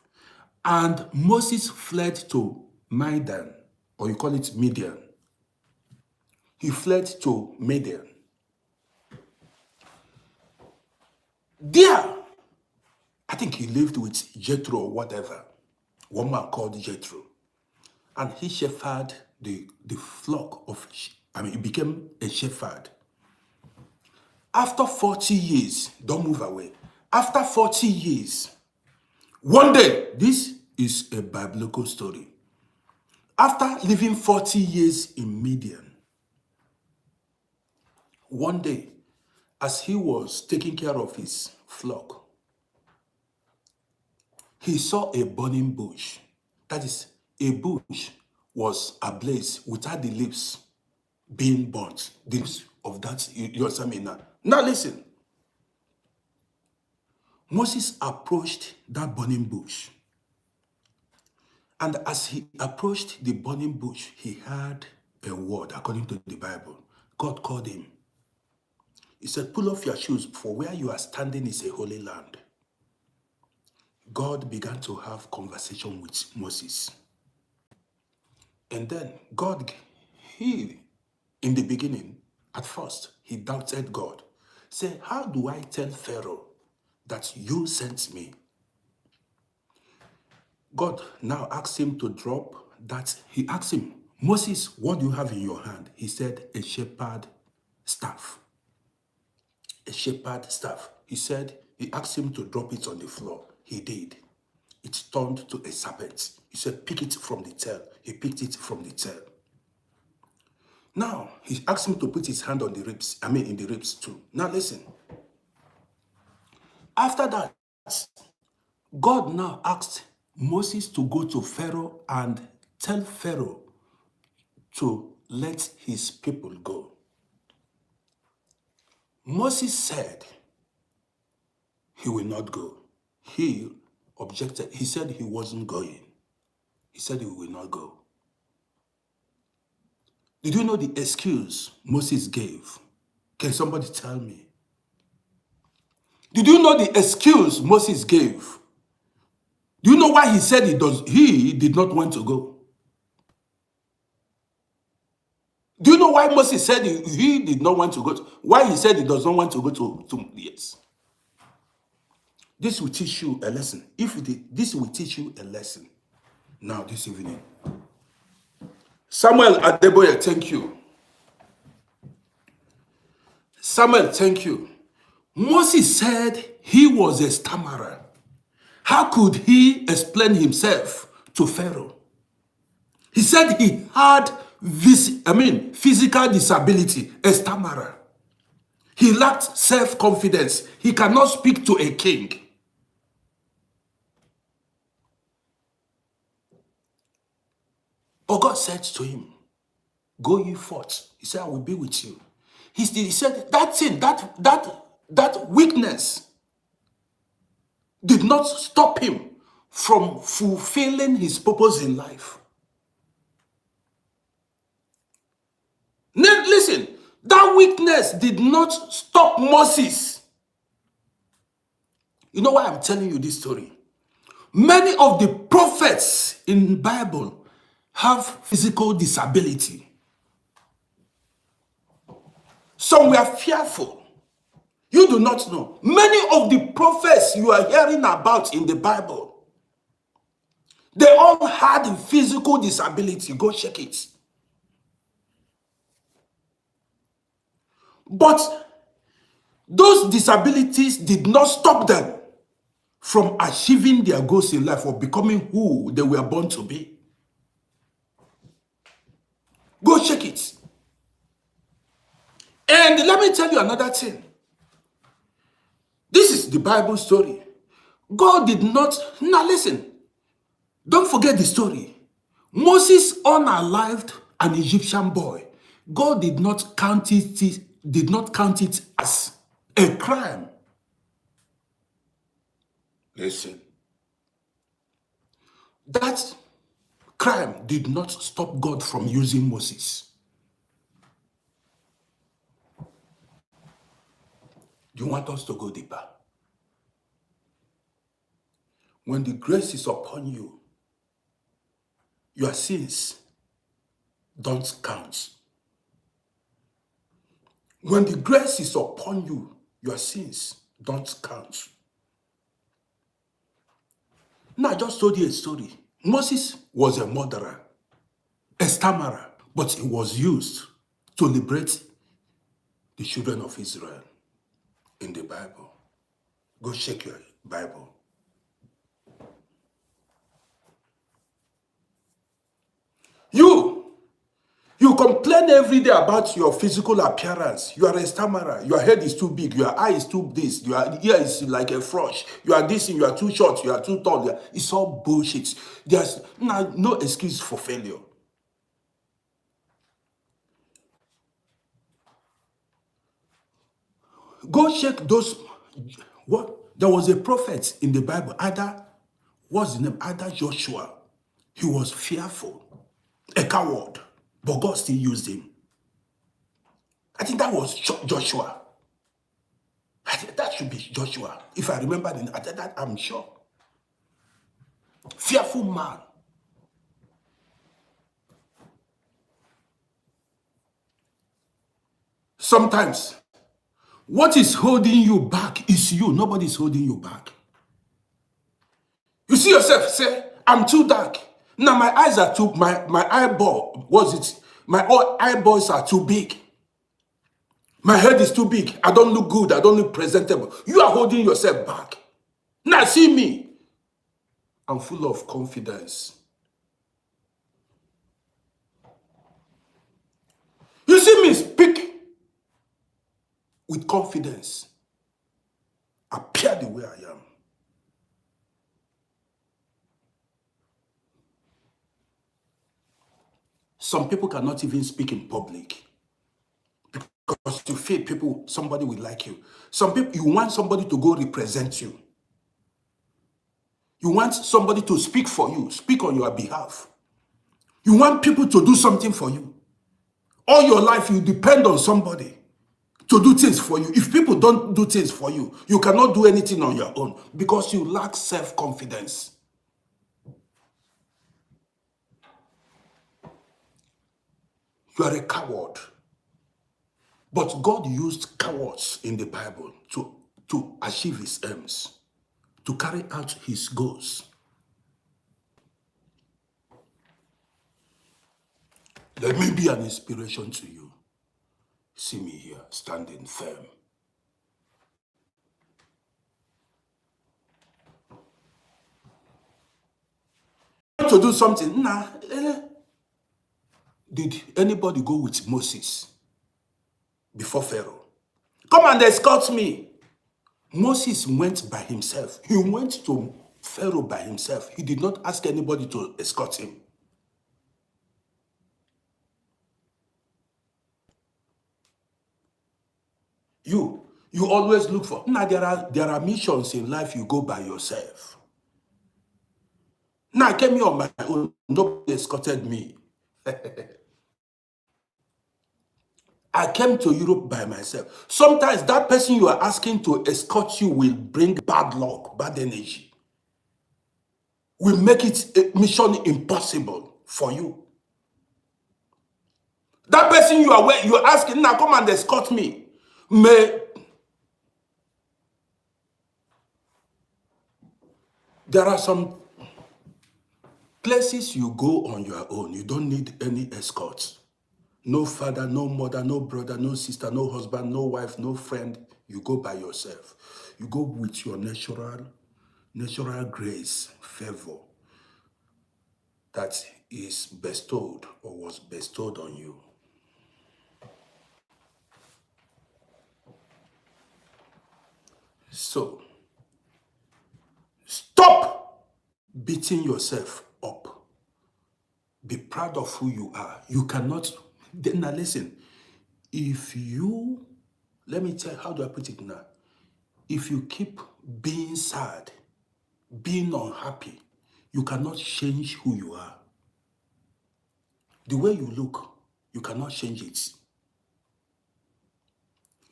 And Moses fled to Midian, or you call it Midian. He fled to Midian. There, I think he lived with Jethro or whatever, one man called Jethro. And he shepherded the flock of, he became a shepherd. After 40 years, don't move away. After 40 years, one day, this is a biblical story. After living 40 years in Midian, one day, as he was taking care of his flock, he saw a burning bush. That is, a bush was ablaze without the leaves being burnt. The leaves of that, you understand me now? Now listen. Moses approached that burning bush And as he approached the burning bush, he heard a word according to the Bible. God called him. He said, pull off your shoes, for where you are standing is a holy land. God began to have conversation with Moses. And then in the beginning, at first, he doubted God. Say, how do I tell Pharaoh that you sent me? God now asked him to drop that. He asked him, Moses, what do you have in your hand? He said, a shepherd staff. A shepherd staff. He asked him to drop it on the floor. He did. It turned to a serpent. He said, pick it from the tail. He picked it from the tail. Now, he asked him to put his hand on the ribs, in the ribs too. Now listen. After that, God now asked Moses to go to Pharaoh and tell Pharaoh to let his people go. Moses said he will not go. He objected. He said he wasn't going. He said he will not go. Did you know the excuse Moses gave? Can somebody tell me? Did you know the excuse Moses gave? Do you know why he said he did not want to go? Do you know why Moses said he did not want to go? Why he said he does not want to go to yes. This will teach you a lesson. This will teach you a lesson. Now this evening. Samuel Adeboye, thank you. Samuel, thank you. Moses said he was a stammerer. How could he explain himself to Pharaoh? He said he had physical disability, a stammerer. He lacked self-confidence. He cannot speak to a king. But God said to him, go ye forth. He said, I will be with you. He said that thing, that weakness did not stop him from fulfilling his purpose in life. Now, listen, that weakness did not stop Moses. You know why I'm telling you this story? Many of the prophets in the Bible have physical disability. Some were fearful. You do not know. Many of the prophets you are hearing about in the Bible, they all had a physical disability. Go check it. But those disabilities did not stop them from achieving their goals in life or becoming who they were born to be. Go check it. And let me tell you another thing. This is the Bible story. God did not... Now listen. Don't forget the story. Moses unalived an Egyptian boy. God did not count it as a crime. Listen. That crime did not stop God from using Moses. Do you want us to go deeper? When the grace is upon you, your sins don't count. When the grace is upon you, your sins don't count. Now, I just told you a story. Moses was a murderer, a stammerer, but he was used to liberate the children of Israel in the Bible. Go check your Bible. You complain every day about your physical appearance. You are a stammerer. Your head is too big. Your eye is too this. Your ear is like a frosh. You are this and you are too short. You are too tall. It's all bullshit. There's no excuse for failure. Go check those. What? There was a prophet in the Bible. What's his name? Either Joshua He was fearful, a coward, but God still used him. I think that was Joshua. I think that should be Joshua. If I remember that, I'm sure. Fearful man. Sometimes, what is holding you back is you. Nobody is holding you back. You see yourself, say, I'm too dark. Now my eyes are too, my eyeball, my eyeballs are too big. My head is too big. I don't look good. I don't look presentable. You are holding yourself back. Now see me. I'm full of confidence. You see me speak with confidence. Appear the way I am. Some people cannot even speak in public because you feel somebody will like you. Some people, you want somebody to go represent you. You want somebody to speak for you, speak on your behalf. You want people to do something for you. All your life, you depend on somebody to do things for you. If people don't do things for you, you cannot do anything on your own because you lack self-confidence. You are a coward. But God used cowards in the Bible to achieve his aims, to carry out his goals. Let me be an inspiration to you. See me here, standing firm. To do something, nah. Did anybody go with Moses before Pharaoh? Come and escort me. Moses went by himself. He went to Pharaoh by himself. He did not ask anybody to escort him. You always look for. Now there are missions in life you go by yourself. Now I came here on my own. Nobody escorted me. I came to Europe by myself. Sometimes that person you are asking to escort you will bring bad luck, bad energy. Will make it a mission impossible for you. That person you're asking, now come and escort me. There are some places you go on your own. You don't need any escorts. No father, no mother, no brother, no sister, no husband, no wife, no friend. You go by yourself. You go with your natural grace, favor that is bestowed or was bestowed on you. So, stop beating yourself up. Be proud of who you are. You cannot. Now listen, let me tell you, how do I put it now? If you keep being sad, being unhappy, you cannot change who you are. The way you look, you cannot change it.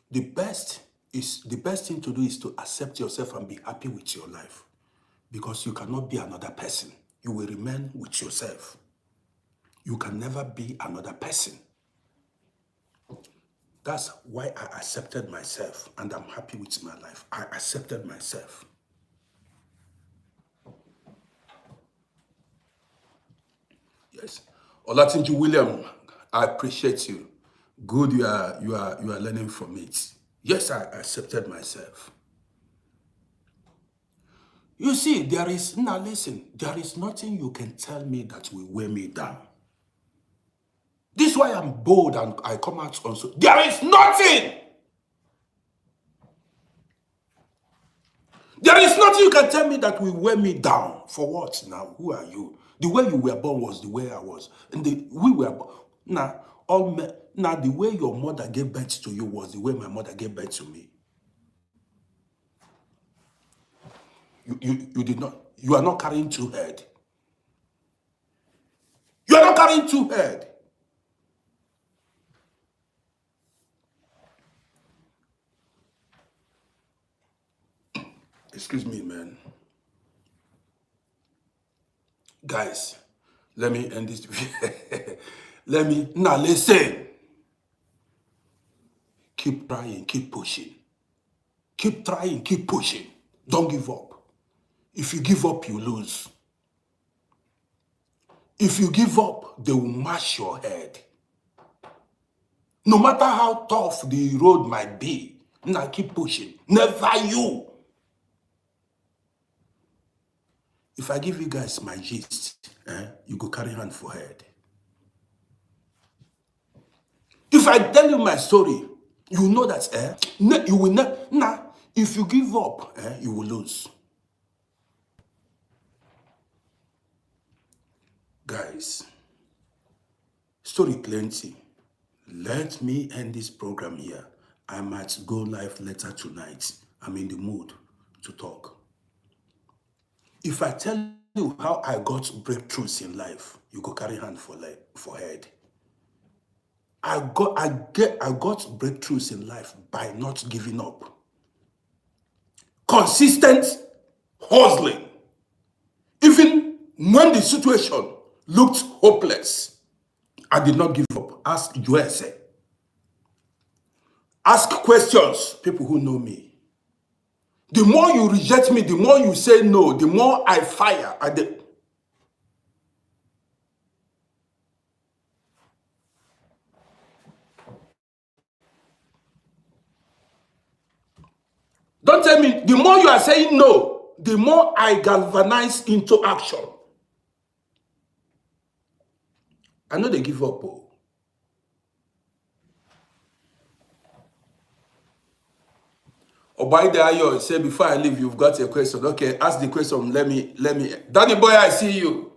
The best thing to do is to accept yourself and be happy with your life. Because you cannot be another person. You will remain with yourself. You can never be another person. That's why I accepted myself and I'm happy with my life. I accepted myself. Yes. Olatunji William, I appreciate you. Good, you are learning from it. Yes, I accepted myself. You see, there is nothing you can tell me that will weigh me down. This is why I'm bold and I come out on so. There is nothing. There is nothing you can tell me that will weigh me down. For what now? Who are you? The way you were born was the way I was. And we were born. Now, the way your mother gave birth to you was the way my mother gave birth to me. You are not carrying two heads. You're not carrying two head. Excuse me, man. Guys, let me end this. Now listen. Keep trying, keep pushing. Keep trying, keep pushing. Don't give up. If you give up, you lose. If you give up, they will mash your head. No matter how tough the road might be, now keep pushing. Never you. If I give you guys my gist, you go carry hand for head. If I tell you my story, you know that you will never. Nah, if you give up, you will lose. Guys, story plenty. Let me end this program here. I might go live later tonight. I'm in the mood to talk. If I tell you how I got breakthroughs in life, you go carry hand for head. I got breakthroughs in life by not giving up. Consistent hustling. Even when the situation looked hopeless, I did not give up. Ask USA. Ask questions, people who know me. The more you reject me, the more you say no, the more I fire. Don't tell me, the more you are saying no, the more I galvanize into action. I know they give up. Obaide Ayo say, before I leave, you've got a question. Okay, ask the question. Let me. Danny boy, I see you.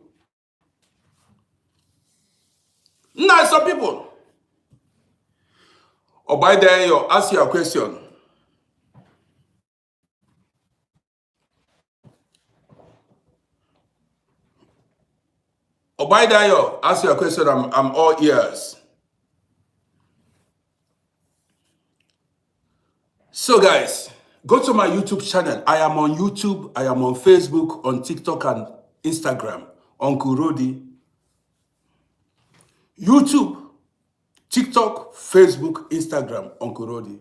Now, some people. Obaide Ayo, ask your question. Obaide Ayo, ask your question. I'm all ears. So, guys, go to my YouTube channel. I am on YouTube. I am on Facebook, on TikTok, and Instagram. Uncle Rody. YouTube, TikTok, Facebook, Instagram, Uncle Rody.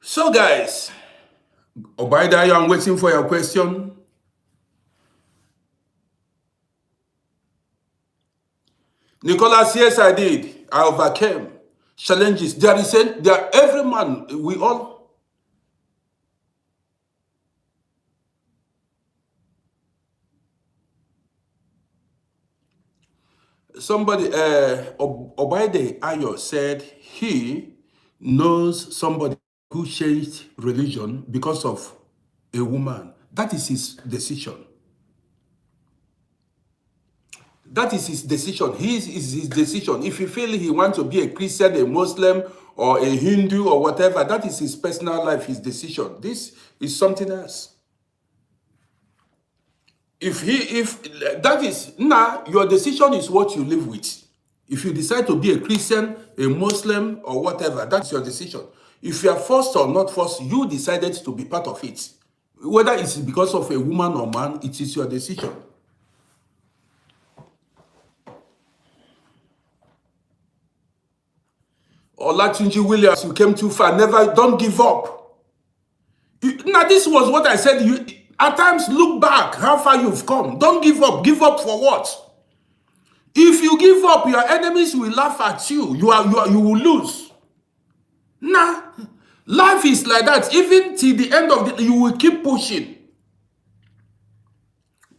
So, guys, Obaide, I'm waiting for your question. Nicholas, yes, I did. I overcame challenges. There every man, we all. Somebody, Obaide Ayo said he knows somebody who changed religion because of a woman. That is his decision. That is his decision. His decision. If he feel he wants to be a Christian, a Muslim, or a Hindu, or whatever, that is his personal life, his decision. This is something else. If that is, your decision is what you live with. If you decide to be a Christian, a Muslim, or whatever, that's your decision. If you are forced or not forced, you decided to be part of it. Whether it's because of a woman or man, it is your decision. Olatunji Williams, you came too far. Don't give up. Now, this was what I said. You at times look back how far you've come. Don't give up. Give up for what? If you give up, your enemies will laugh at you. You will lose. Nah, life is like that. Even till the end of you will keep pushing.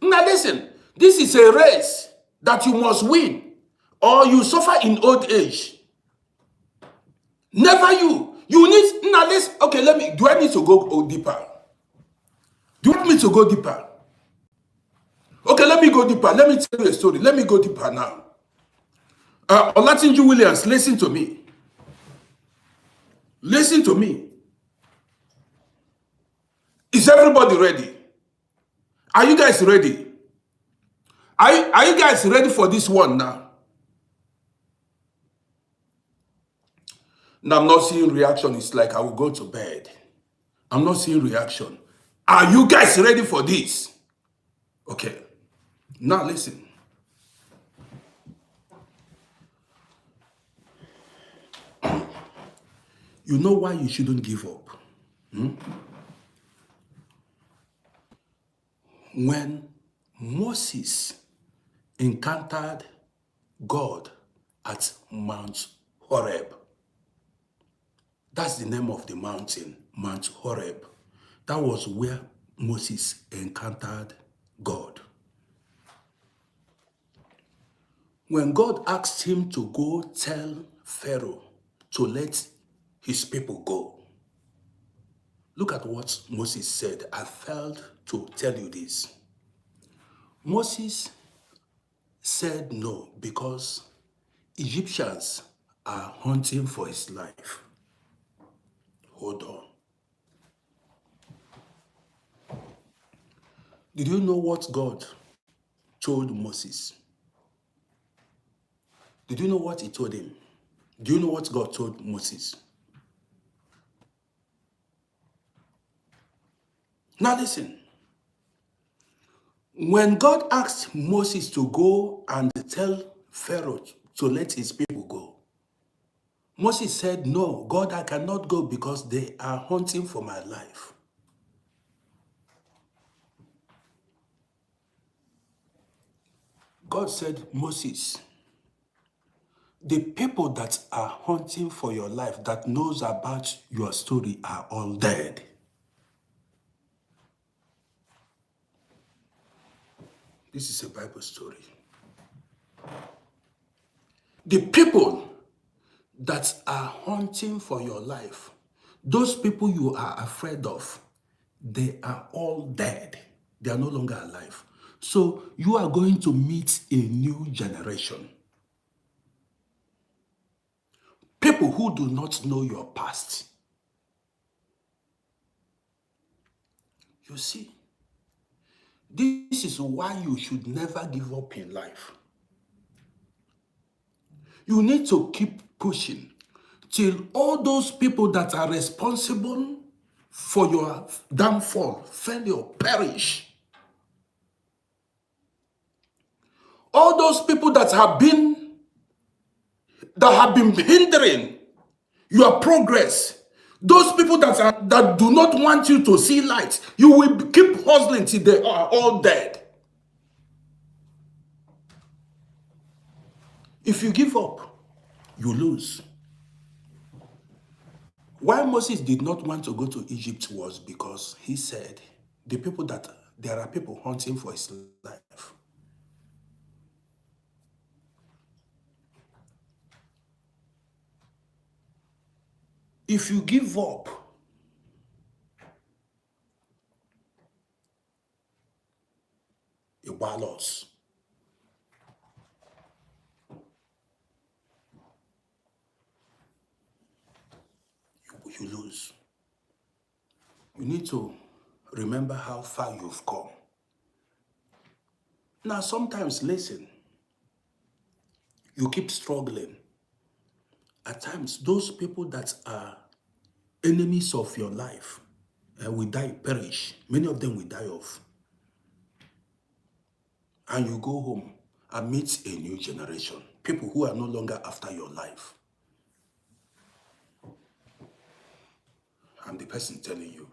Now listen, this is a race that you must win, or you suffer in old age. Never you. You need, now let's, okay, do I need to go deeper? Do you want me to go deeper? Okay, let me go deeper. Let me tell you a story. Let me go deeper now. Olatunji Williams, listen to me. Listen to me. Is everybody ready? Are you guys ready? Are you guys ready for this one now? Now I'm not seeing reaction. It's like I will go to bed. I'm not seeing reaction. Are you guys ready for this? Okay. Now listen. You know why you shouldn't give up? When Moses encountered God at Mount Horeb, that's the name of the mountain, Mount Horeb. That was where Moses encountered God. When God asked him to go tell Pharaoh to let his people go, look at what Moses said. I failed to tell you this. Moses said no because Egyptians are hunting for his life. Hold on. Did you know what God told Moses? Did you know what he told him? Do you know what God told Moses? Now listen. When God asked Moses to go and tell Pharaoh to let his people go, Moses said, no, God, I cannot go because they are hunting for my life. God said, Moses, the people that are hunting for your life, that knows about your story, are all dead. This is a Bible story. The people that are hunting for your life, those people you are afraid of, they are all dead. They are no longer alive. So you are going to meet a new generation. People who do not know your past. You see, this is why you should never give up in life. You need to keep pushing till all those people that are responsible for your downfall, failure, perish. All those people that have been hindering your progress, those people that do not want you to see light, you will keep hustling till they are all dead. If you give up, you lose. Why Moses did not want to go to Egypt was because he said there are people hunting for his life. If you give up, you will lose. You lose. You need to remember how far you've come. Now, sometimes, listen, you keep struggling. At times, those people that are enemies of your life will die, perish. Many of them will die off. And you go home and meet a new generation. People who are no longer after your life. I'm the person telling you.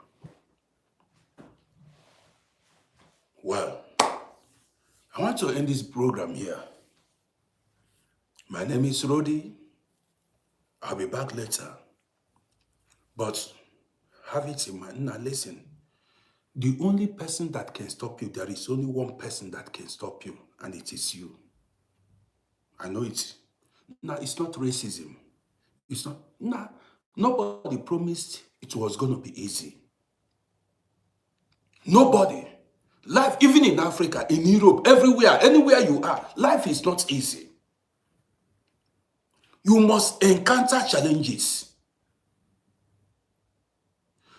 Well, I want to end this program here. My name is Rodi. I'll be back later. But have it in mind. Now listen. The only person that can stop you, there is only one person that can stop you, and it is you. I know it. Now, it's not racism. It's not. Nah, nobody promised it was going to be easy. Nobody. Life, even in Africa, in Europe, everywhere, anywhere you are, life is not easy. You must encounter challenges.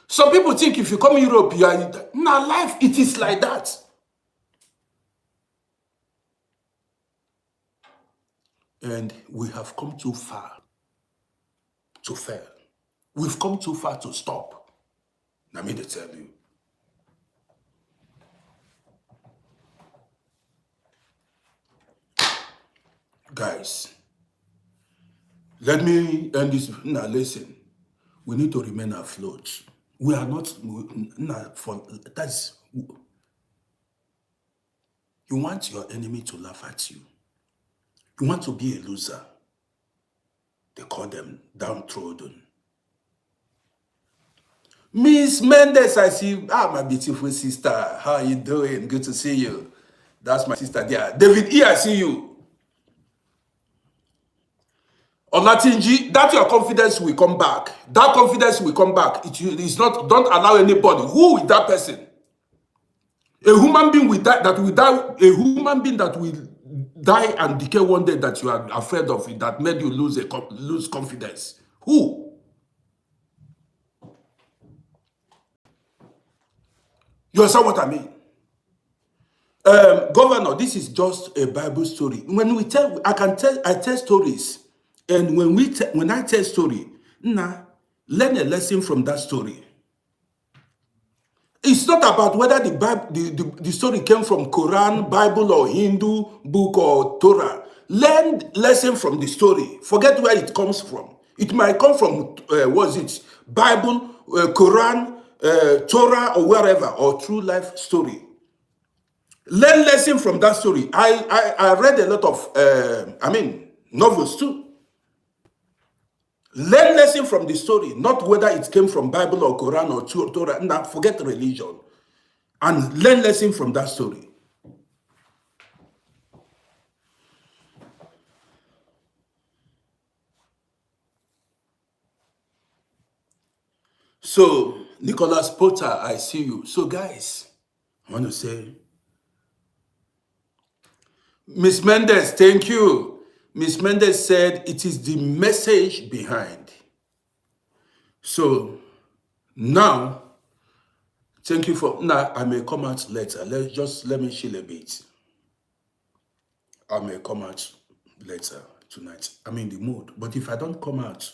Some people think if you come to Europe, you are... Now, life, it is like that. And we have come too far to fail. We've come too far to stop. Let me tell you. Guys, let me end this. Now listen, we need to remain afloat. We are not, that's, you want your enemy to laugh at you. You want to be a loser. They call them downtrodden. Miss Mendes, I see. Ah, my beautiful sister. How are you doing? Good to see you. That's my sister there. David E, I see you. Olatinji, that your confidence will come back. That confidence will come back. It's not, don't allow anybody. Who is that person? A human being will die, that will die, a human being that will die and decay one day that you are afraid of it, that made you lose confidence. Who? You understand what I mean? Governor, this is just a Bible story. When we tell, I tell stories. And when I tell story, learn a lesson from that story. It's not about whether the Bible, the story came from Quran, Bible, or Hindu book or Torah. Learn lesson from the story. Forget where it comes from. It might come from Bible, Quran, Torah, or wherever, or true life story. Learn lesson from that story. I read a lot of novels too. Learn lesson from the story, not whether it came from Bible or Quran or Torah. Now forget religion. And learn lesson from that story. So, Nicholas Potter, I see you. So guys, I want to say, Miss Mendes, thank you. Miss Mendes said it is the message behind. So now, thank you for, now I may come out later. Let me chill a bit. I may come out later tonight. I'm in the mood. But if I don't come out,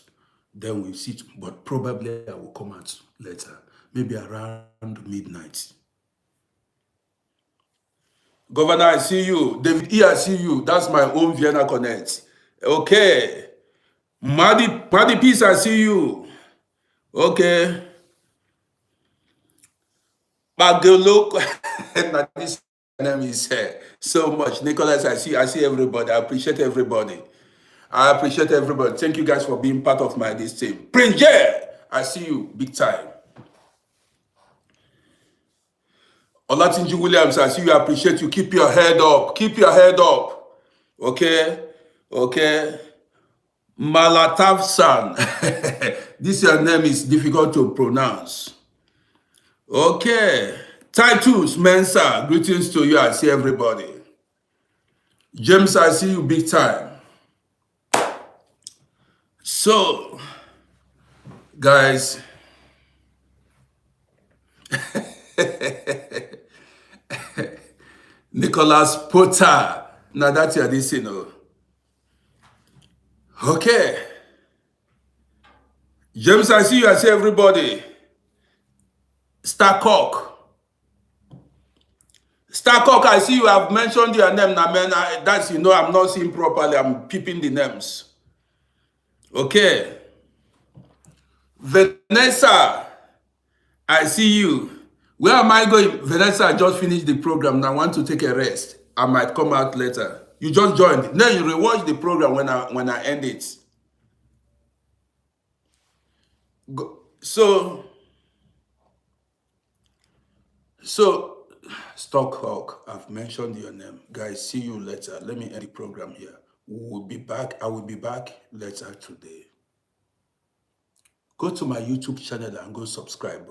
then we'll sit. But probably I will come out later. Maybe around midnight. Governor, I see you. David E, I see you. That's my own Vienna Connect. Okay. Maddy Peace, I see you. Okay. Bagolo. This name is so much. Nicholas, I see everybody. I appreciate everybody. Thank you guys for being part of this team. Prince J, I see you big time. Olatinji Williams, I see you. I appreciate you. Keep your head up. Keep your head up. Okay? Okay. Malatavsan. This your name is difficult to pronounce. Okay. Titus Mensa, greetings to you. I see everybody. James, I see you big time. So, guys, Nicholas Potter. Now that's your this, you know. Okay. James, I see you. I see everybody. Starcock, I see you. I've mentioned your name now, man. That's, you know, I'm not seeing properly. I'm peeping the names. Okay. Vanessa, I see you. Where am I going? Vanessa, I just finished the program. Now I want to take a rest. I might come out later. You just joined. Then you rewatch the program when I end it. So Stockhawk, I've mentioned your name. Guys, see you later. Let me end the program here. We'll be back. I will be back later today. Go to my YouTube channel and go subscribe.